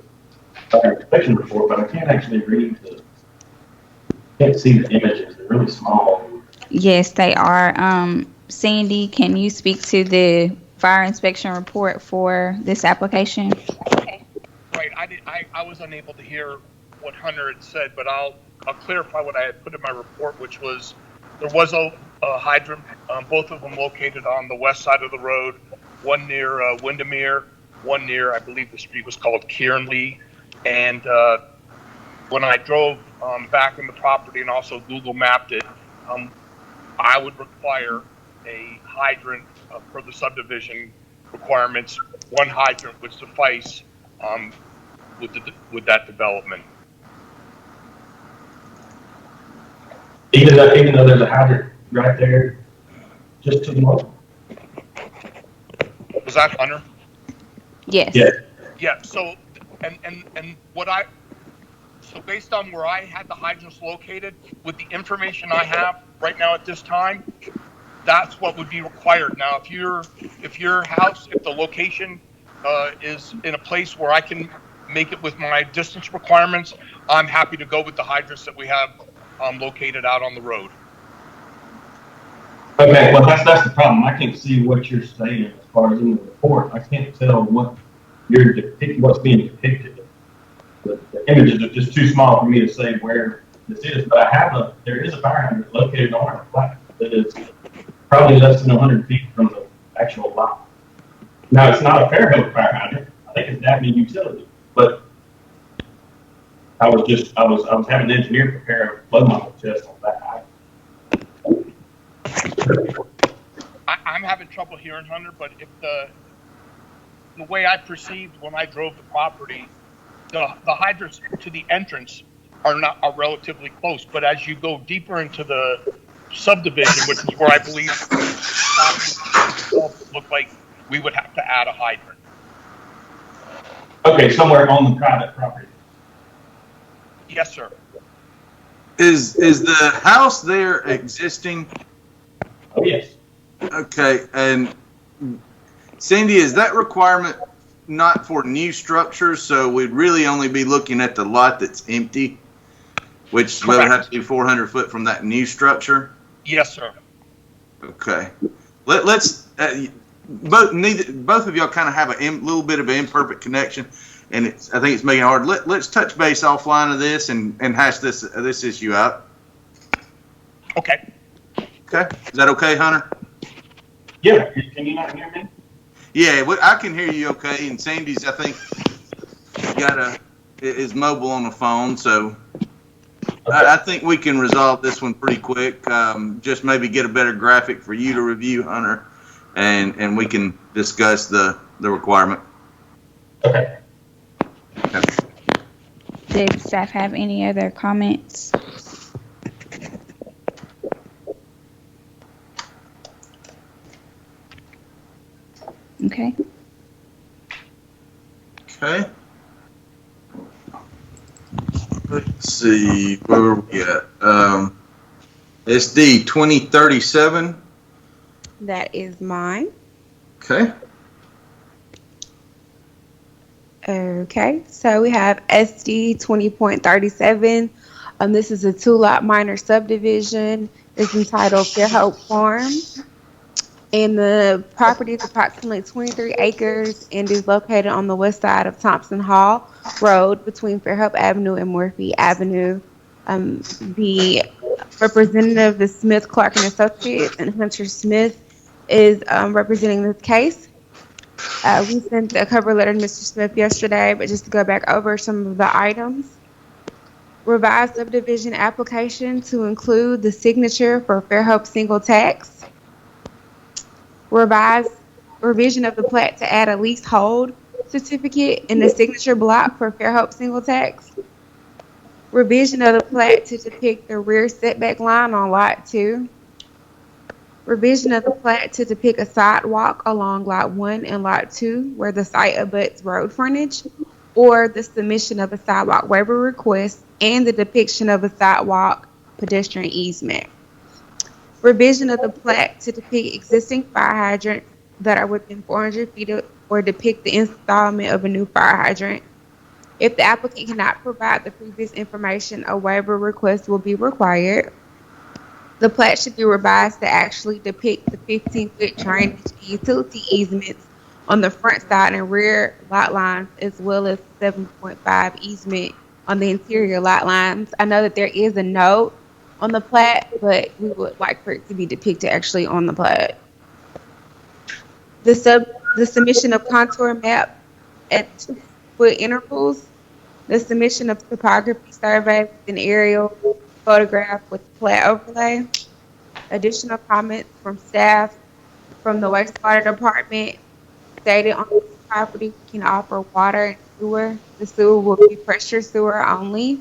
fire inspection report, but I can't actually read can't see the images. They're really small. Yes, they are. Sandy, can you speak to the fire inspection report for this application? Right, I was unable to hear what Hunter had said, but I'll clarify what I had put in my report, which was there was a hydrant, both of them located on the west side of the road, one near Windermere, one near, I believe the street was called Kieranlee. And when I drove back in the property and also Google mapped it, I would require a hydrant for the subdivision requirements. One hydrant would suffice with that development. Even though there's a hydrant right there, just to the north. Was that Hunter? Yes. Yeah. Yeah. So, and what so based on where I had the hydrants located, with the information I have right now at this time, that's what would be required. Now, if your house, if the location is in a place where I can make it with my distance requirements, I'm happy to go with the hydrants that we have located out on the road. Okay, well that's the problem. I can't see what you're saying as far as in the report. I can't tell what you're depicting, what's being depicted. The images are just too small for me to say where this is. But there is a fire hydrant located on our plat that is probably less than 100 feet from the actual lot. Now it's not a Fairhope fire hydrant. I think it's Dabney Utility, but I was having an engineer prepare a flow model test on that. I'm having trouble hearing Hunter, but if the way I perceived when I drove the property, the hydrants to the entrance are relatively close, but as you go deeper into the subdivision, which is where I believe it looked like we would have to add a hydrant. Okay, somewhere on the private property. Yes, sir. Is the house there existing? Oh, yes. Okay, and Cindy, is that requirement not for new structures? So we'd really only be looking at the lot that's empty, which will have to be 400 foot from that new structure? Yes, sir. Okay. Let's both of y'all kind of have a little bit of an imperfect connection, and I think it's making it hard. Let's touch base offline of this and hash this issue out. Okay. Okay. Is that okay, Hunter? Yeah. Can you not hear me? Yeah, I can hear you okay. And Sandy's, I think, is mobile on the phone, so I think we can resolve this one pretty quick. Just maybe get a better graphic for you to review, Hunter, and we can discuss the requirement. Okay. Did staff have any other comments? Okay. Okay. Let's see, where are we at? SD 2037. That is mine. Okay. Okay, so we have SD 20.37. This is a 2-lot minor subdivision. It's entitled Fairhope Farm. And the property is approximately 23 acres and is located on the west side of Thompson Hall Road between Fairhope Avenue and Murphy Avenue. The representative is Smith, Clark and Associates, and Hunter Smith is representing this case. We sent a cover letter to Mr. Smith yesterday, but just to go back over some of the items. Revised subdivision application to include the signature for Fairhope single tax. Revision of the plat to add a leasehold certificate in the signature block for Fairhope single tax. Revision of the plat to depict the rear setback line on lot 2. Revision of the plat to depict a sidewalk along lot 1 and lot 2 where the site abuts road frontage, or the submission of a sidewalk waiver request and the depiction of a sidewalk pedestrian easement. Revision of the plat to depict existing fire hydrants that are within 400 feet of, or depict the installment of a new fire hydrant. If the applicant cannot provide the previous information, a waiver request will be required. The plat should be revised to actually depict the 15-foot drainage and utility easements on the front side and rear lot lines, as well as 7.5 easement on the interior lot lines. I know that there is a note on the plat, but we would like for it to be depicted actually on the plat. The submission of contour map at 2-foot intervals. The submission of topography survey with an aerial photograph with plat overlay. Additional comments from staff from the wastewater department stated on this property can offer water and sewer. The sewer will be pressure sewer only.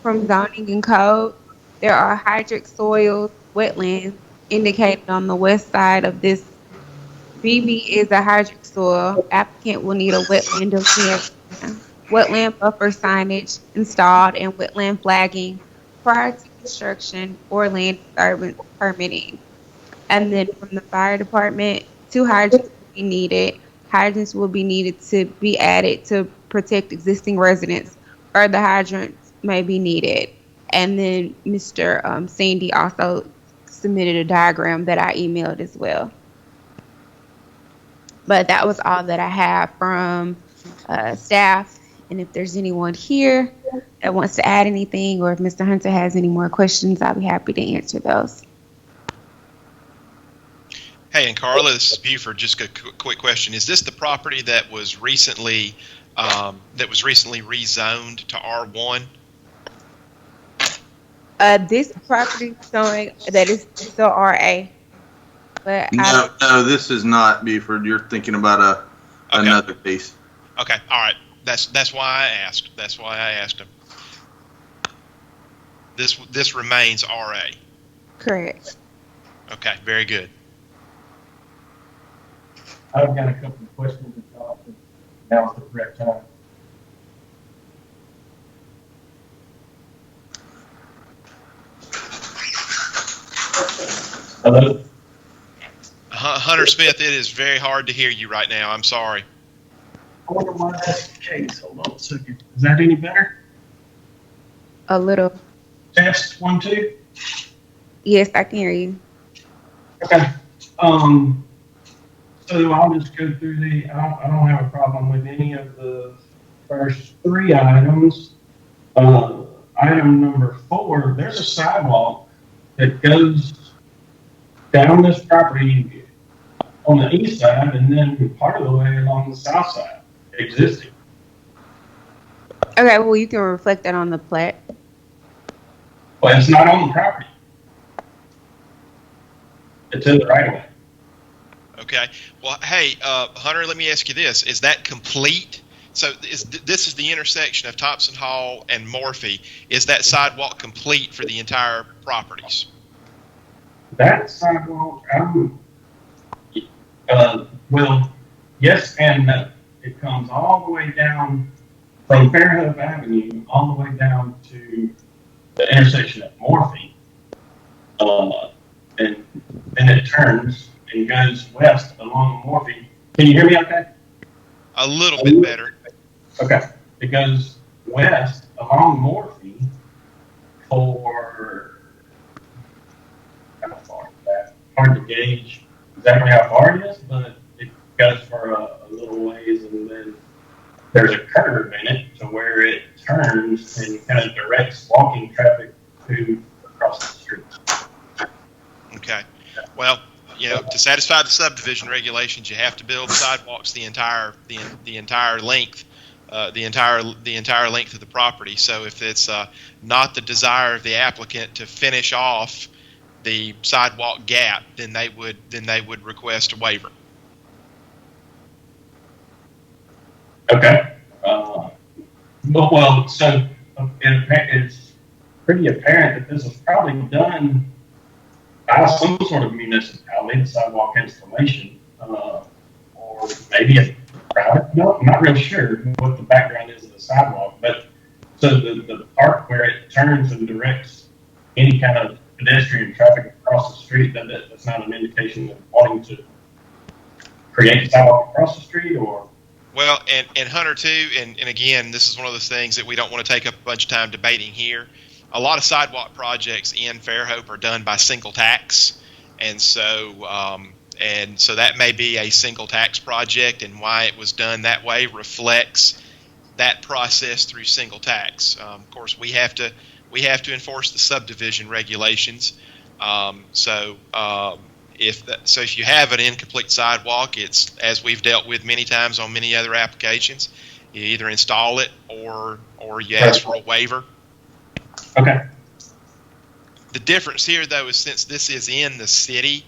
From zoning and code, there are hydric soils, wetlands indicated on the west side of this. BB is a hydric soil. Applicant will need a wetland buffer signage installed and wetland flagging prior to construction or land disturbance permitting. And then from the fire department, 2 hydrants will be needed. Hydrants will be needed to be added to protect existing residents. Further hydrants may be needed. And then Mr. Sandy also submitted a diagram that I emailed as well. But that was all that I have from staff. And if there's anyone here that wants to add anything, or if Mr. Hunter has any more questions, I'll be happy to answer those. Hey, and Carla, this is Buford. Just a quick question. Is this the property that was recently that was recently rezoned to R1? This property showing that it's still RA, but No, this is not Buford. You're thinking about another piece. Okay, all right. That's why I asked. That's why I asked him. This remains RA. Correct. Okay, very good. I've got a couple of questions. Now's the correct time. Hello? Hunter Smith, it is very hard to hear you right now. I'm sorry. I wonder why that's the case. Hold on a second. Is that any better? A little. Test 1, 2. Yes, I can hear you. Okay. So I'll just go through I don't have a problem with any of the first 3 items. Item number 4, there's a sidewalk that goes down this property on the east side and then part of the way along the south side, existing. Okay, well, you can reflect that on the plat. Well, it's not on the property. It's in the right of way. Okay. Well, hey, Hunter, let me ask you this. Is that complete? So this is the intersection of Thompson Hall and Morphy. Is that sidewalk complete for the entire properties? That sidewalk, well, yes and no. It comes all the way down from Fairhope Avenue all the way down to the intersection at Morphy. And then it turns and goes west along Morphy. Can you hear me okay? A little bit better. Okay. It goes west along Morphy for how far is that? Hard to gauge exactly how far it is, but it goes for a little ways, and then there's a curve in it to where it turns and kind of directs walking traffic to across the street. Okay. Well, to satisfy the subdivision regulations, you have to build sidewalks the entire length, the entire length of the property. So if it's not the desire of the applicant to finish off the sidewalk gap, then they would request a waiver. Okay. Well, so it's pretty apparent that this was probably done by some sort of municipality, the sidewalk installation, or maybe a private. No, I'm not real sure what the background is of the sidewalk, but so the part where it turns and directs any kind of pedestrian traffic across the street, that's not an indication of wanting to create a sidewalk across the street, or? Well, and Hunter too, and again, this is one of those things that we don't want to take up a bunch of time debating here. A lot of sidewalk projects in Fairhope are done by single tax, and so that may be a single tax project, and why it was done that way reflects that process through single tax. Of course, we have to enforce the subdivision regulations. If you have an incomplete sidewalk, it's, as we've dealt with many times on many other applications, you either install it or you ask for a waiver. Okay. The difference here, though, is since this is in the city,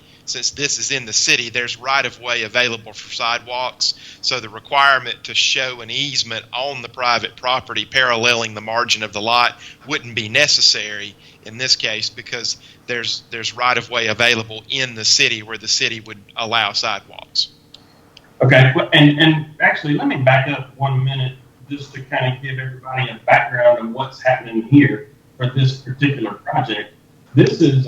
there's right-of-way available for sidewalks. So the requirement to show an easement on the private property paralleling the margin of the lot wouldn't be necessary in this case because there's right-of-way available in the city where the city would allow sidewalks. Okay, and actually, let me back up 1 minute just to kind of give everybody a background of what's happening here for this particular project. This is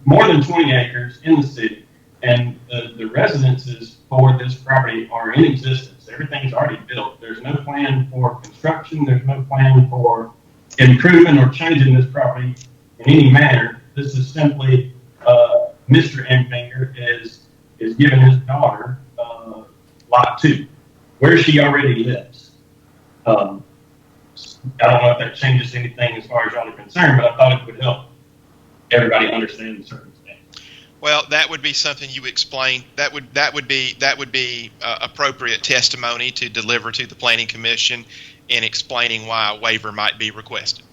more than 20 acres in the city, and the residences for this property are in existence. Everything's already built. There's no plan for construction. There's no plan for improvement or changing this property in any manner. This is simply Mr. Enfinger is giving his daughter lot 2, where she already lives. I don't know if that changes anything as far as y'all are concerned, but I thought it would help everybody understand the circumstance. Well, that would be something you explain. That would be appropriate testimony to deliver to the Planning Commission in explaining why a waiver might be requested.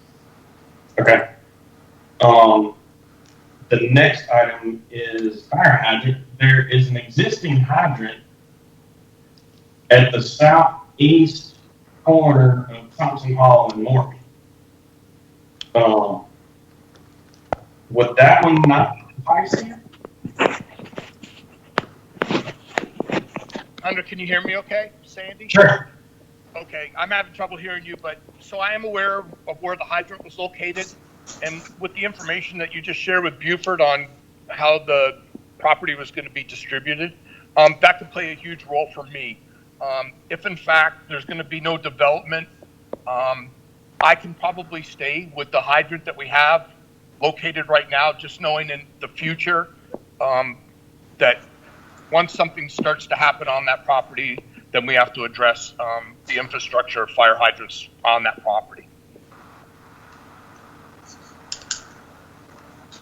Okay. The next item is fire hydrant. There is an existing hydrant at the southeast corner of Thompson Hall and Morgan. Would that one not apply to you? Hunter, can you hear me okay? Sandy? Sure. Okay, I'm having trouble hearing you, but so I am aware of where the hydrant was located. And with the information that you just shared with Buford on how the property was going to be distributed, that could play a huge role for me. If in fact there's going to be no development, I can probably stay with the hydrant that we have located right now, just knowing in the future that once something starts to happen on that property, then we have to address the infrastructure of fire hydrants on that property.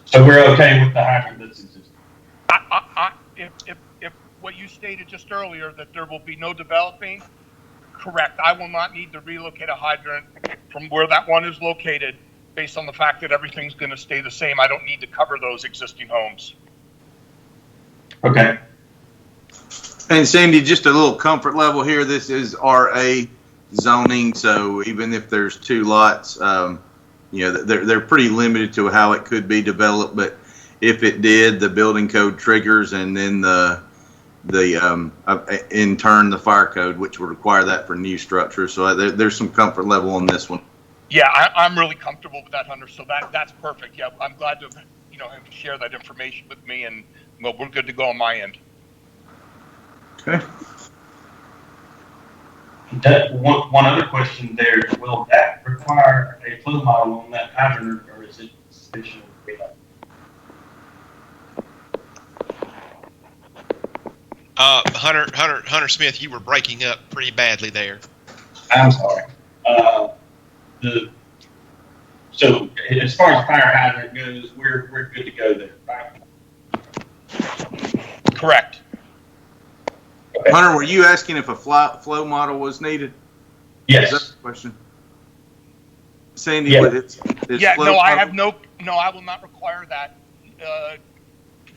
So we're okay with the hydrant that's existing? If what you stated just earlier, that there will be no developing, correct. I will not need to relocate a hydrant from where that one is located based on the fact that everything's going to stay the same. I don't need to cover those existing homes. Okay. And Sandy, just a little comfort level here. This is RA zoning, so even if there's two lots, they're pretty limited to how it could be developed. But if it did, the building code triggers, and then in turn the fire code, which would require that for new structures. So there's some comfort level on this one. Yeah, I'm really comfortable with that, Hunter. So that's perfect. Yeah, I'm glad to have him share that information with me, and well, we're good to go on my end. Okay. One other question there. Will that require a flow model on that hydrant, or is it sufficient? Hunter Smith, you were breaking up pretty badly there. I'm sorry. So as far as fire hydrant goes, we're good to go there, right? Correct. Okay. Hunter, were you asking if a flow model was needed? Yes. Is that the question? Sandy, yeah. it's yeah, flow no, model? I will not require that.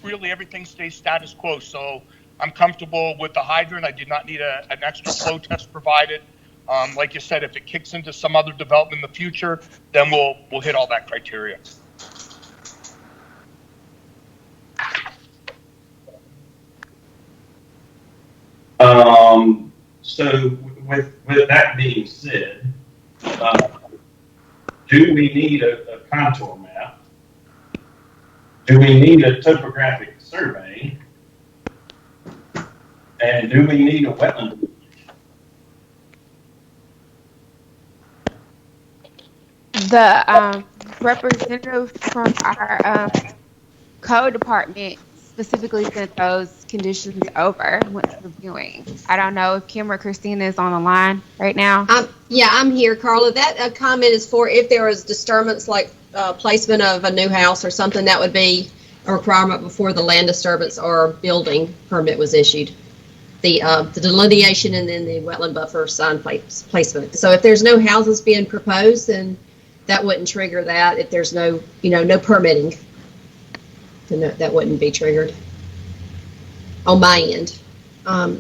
Really, everything stays status quo. So I'm comfortable with the hydrant. I did not need an extra flow test provided. Like you said, if it kicks into some other development in the future, then we'll hit all that criteria. So with that being said, do we need a contour map? Do we need a topographic survey? And do we need a wetland? The representative from our code department specifically sent those conditions over when reviewing. I don't know if Kim or Christina is on the line right now. Yeah, I'm here, Carla. That comment is for if there was disturbance like placement of a new house or something, that would be a requirement before the land disturbance or building permit was issued. The delineation and then the wetland buffer sign placement. So if there's no houses being proposed, then that wouldn't trigger that. If there's no permitting, then that wouldn't be triggered on my end.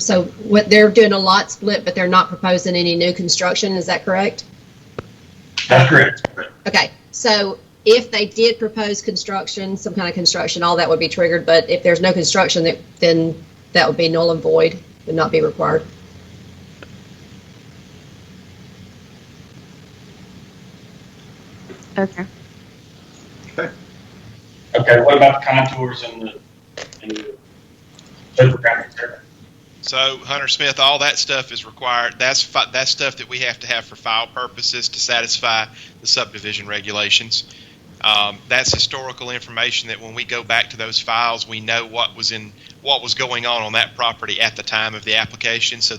So what they're doing a lot split, but they're not proposing any new construction. Is that correct? That's correct. Okay. So if they did propose construction, some kind of construction, all that would be triggered. But if there's no construction, then that would be null and void, would not be required. Okay. Okay, what about the contours and the topographic survey? So, Hunter Smith, all that stuff is required. That's stuff that we have to have for file purposes to satisfy the subdivision regulations. That's historical information that when we go back to those files, we know what was going on that property at the time of the application. So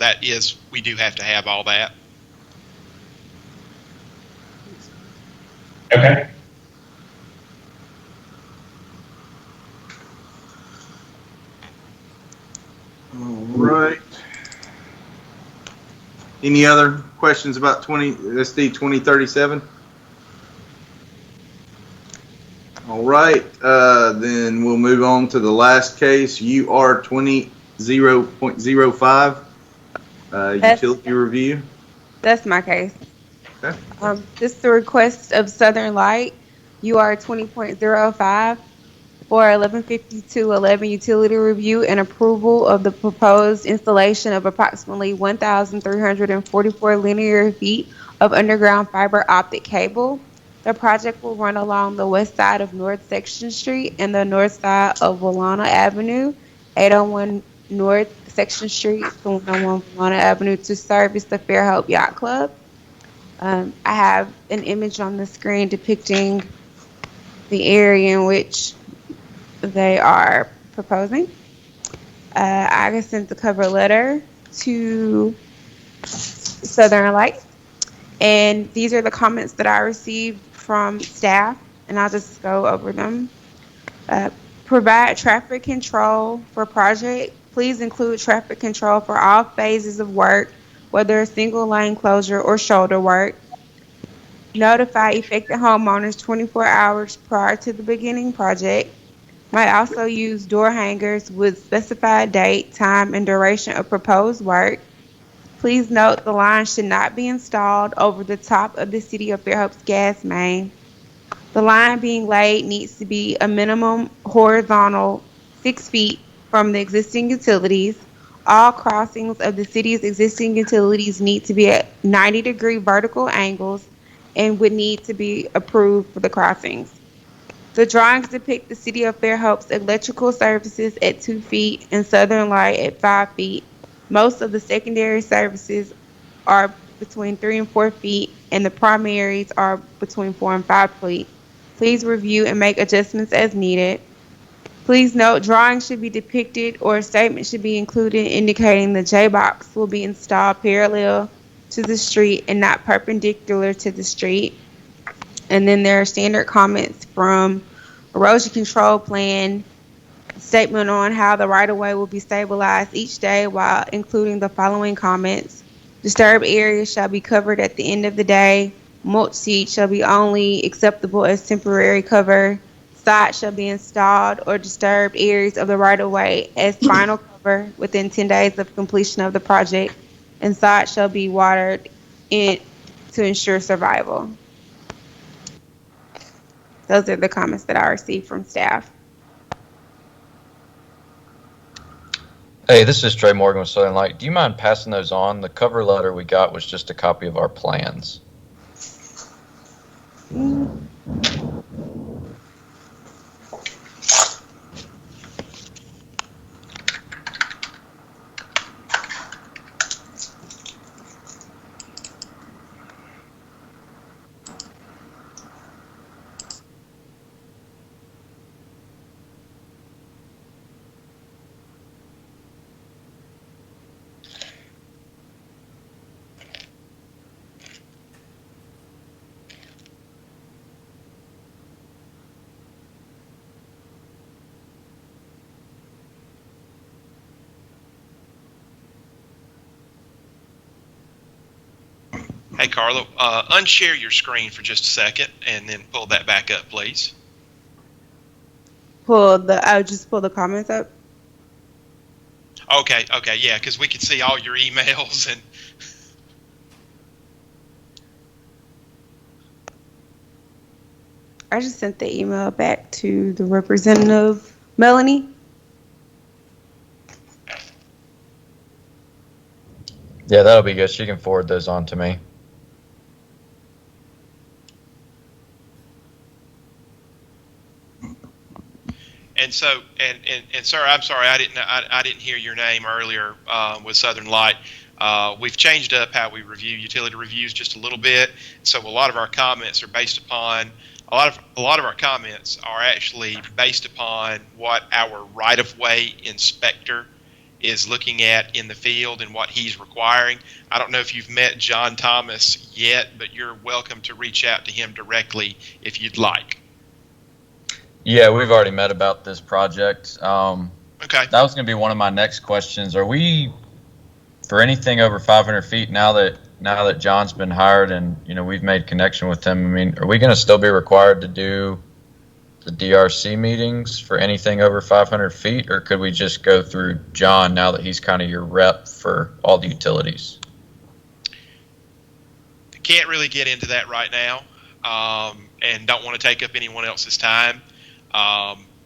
we do have to have all that. Okay. All right. Any other questions about SD 2037? All right, then we'll move on to the last case, UR 20.05, utility review. That's my case. Okay. This is the request of Southern Light, UR 20.05, for 115211 utility review and approval of the proposed installation of approximately 1,344 linear feet of underground fiber optic cable. The project will run along the west side of North Section Street and the north side of Walana Avenue, 801 North Section Street to 101 Walana Avenue to service the Fairhope Yacht Club. I have an image on the screen depicting the area in which they are proposing. I sent the cover letter to Southern Light, and these are the comments that I received from staff, and I'll just go over them. Provide traffic control for project. Please include traffic control for all phases of work, whether a single lane closure or shoulder work. Notify affected homeowners 24 hours prior to the beginning project. Might also use door hangers with specified date, time, and duration of proposed work. Please note the line should not be installed over the top of the City of Fairhope's gas main. The line being laid needs to be a minimum horizontal 6 feet from the existing utilities. All crossings of the city's existing utilities need to be at 90-degree vertical angles and would need to be approved for the crossings. The drawings depict the City of Fairhope's electrical services at 2 feet and Southern Light at 5 feet. Most of the secondary services are between 3 and 4 feet, and the primaries are between 4 and 5 feet. Please review and make adjustments as needed. Please note drawings should be depicted or a statement should be included indicating the J-box will be installed parallel to the street and not perpendicular to the street. And then there are standard comments from erosion control plan, statement on how the right-of-way will be stabilized each day while including the following comments. Disturbed areas shall be covered at the end of the day. Mulch seed shall be only acceptable as temporary cover. Sod shall be installed or disturbed areas of the right-of-way as final cover within 10 days of completion of the project. And sod shall be watered in to ensure survival. Those are the comments that I received from staff. Hey, this is Trey Morgan with Southern Light. Do you mind passing those on? The cover letter we got was just a copy of our plans. Hey, Carlo, unshare your screen for just a second and then pull that back up, please. Just pull the comments up. Okay, yeah, because we can see all your emails and. I just sent the email back to the representative, Melanie. Yeah, that'll be good. She can forward those on to me. And so, and sir, I'm sorry, I didn't hear your name earlier with Southern Light. We've changed up how we review utility reviews just a little bit. So a lot of our comments are based upon a lot of our comments are actually based upon what our right-of-way inspector is looking at in the field and what he's requiring. I don't know if you've met John Thomas yet, but you're welcome to reach out to him directly if you'd like. Yeah, we've already met about this project. Okay. That was going to be one of my next questions. Are we, for anything over 500 feet, now that John's been hired and, we've made connection with him, I mean, are we going to still be required to do the DRC meetings for anything over 500 feet, or could we just go through John now that he's kind of your rep for all the utilities? Can't really get into that right now, and don't want to take up anyone else's time.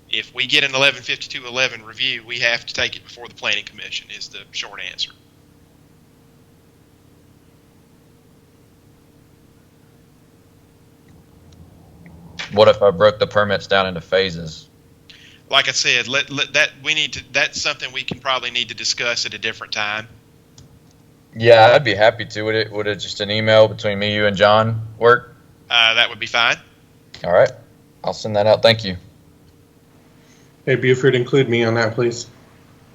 If we get an 115211 review, we have to take it before the Planning Commission is the short answer. What if I broke the permits down into phases? Like I said, that's something we can probably need to discuss at a different time. Yeah, I'd be happy to. Would it just an email between me, you, and John work? That would be fine. All right. I'll send that out. Thank you. Hey, Buford, include me on that, please.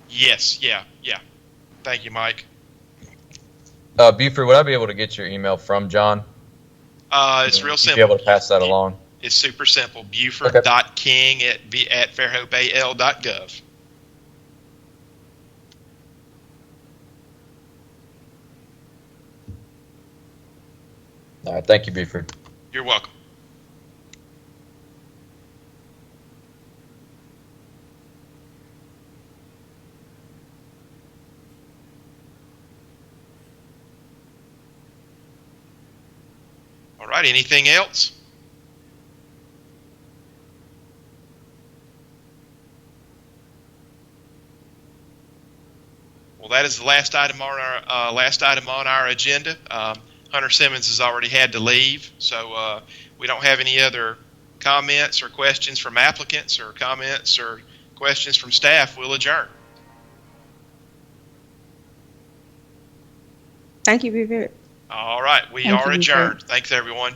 Yes, yeah. Thank you, Mike. Buford, would I be able to get your email from John? It's real simple. Be able to pass that along? It's super simple. Buford.king at fairhopeal.gov. All right. Thank you, Buford. You're welcome. All right. Anything else? Well, that is the last item on our agenda. Hunter Simmons has already had to leave, so we don't have any other comments or questions from applicants or comments or questions from staff. We'll adjourn. Thank you, Buford. All right, we are adjourned. Thanks, everyone.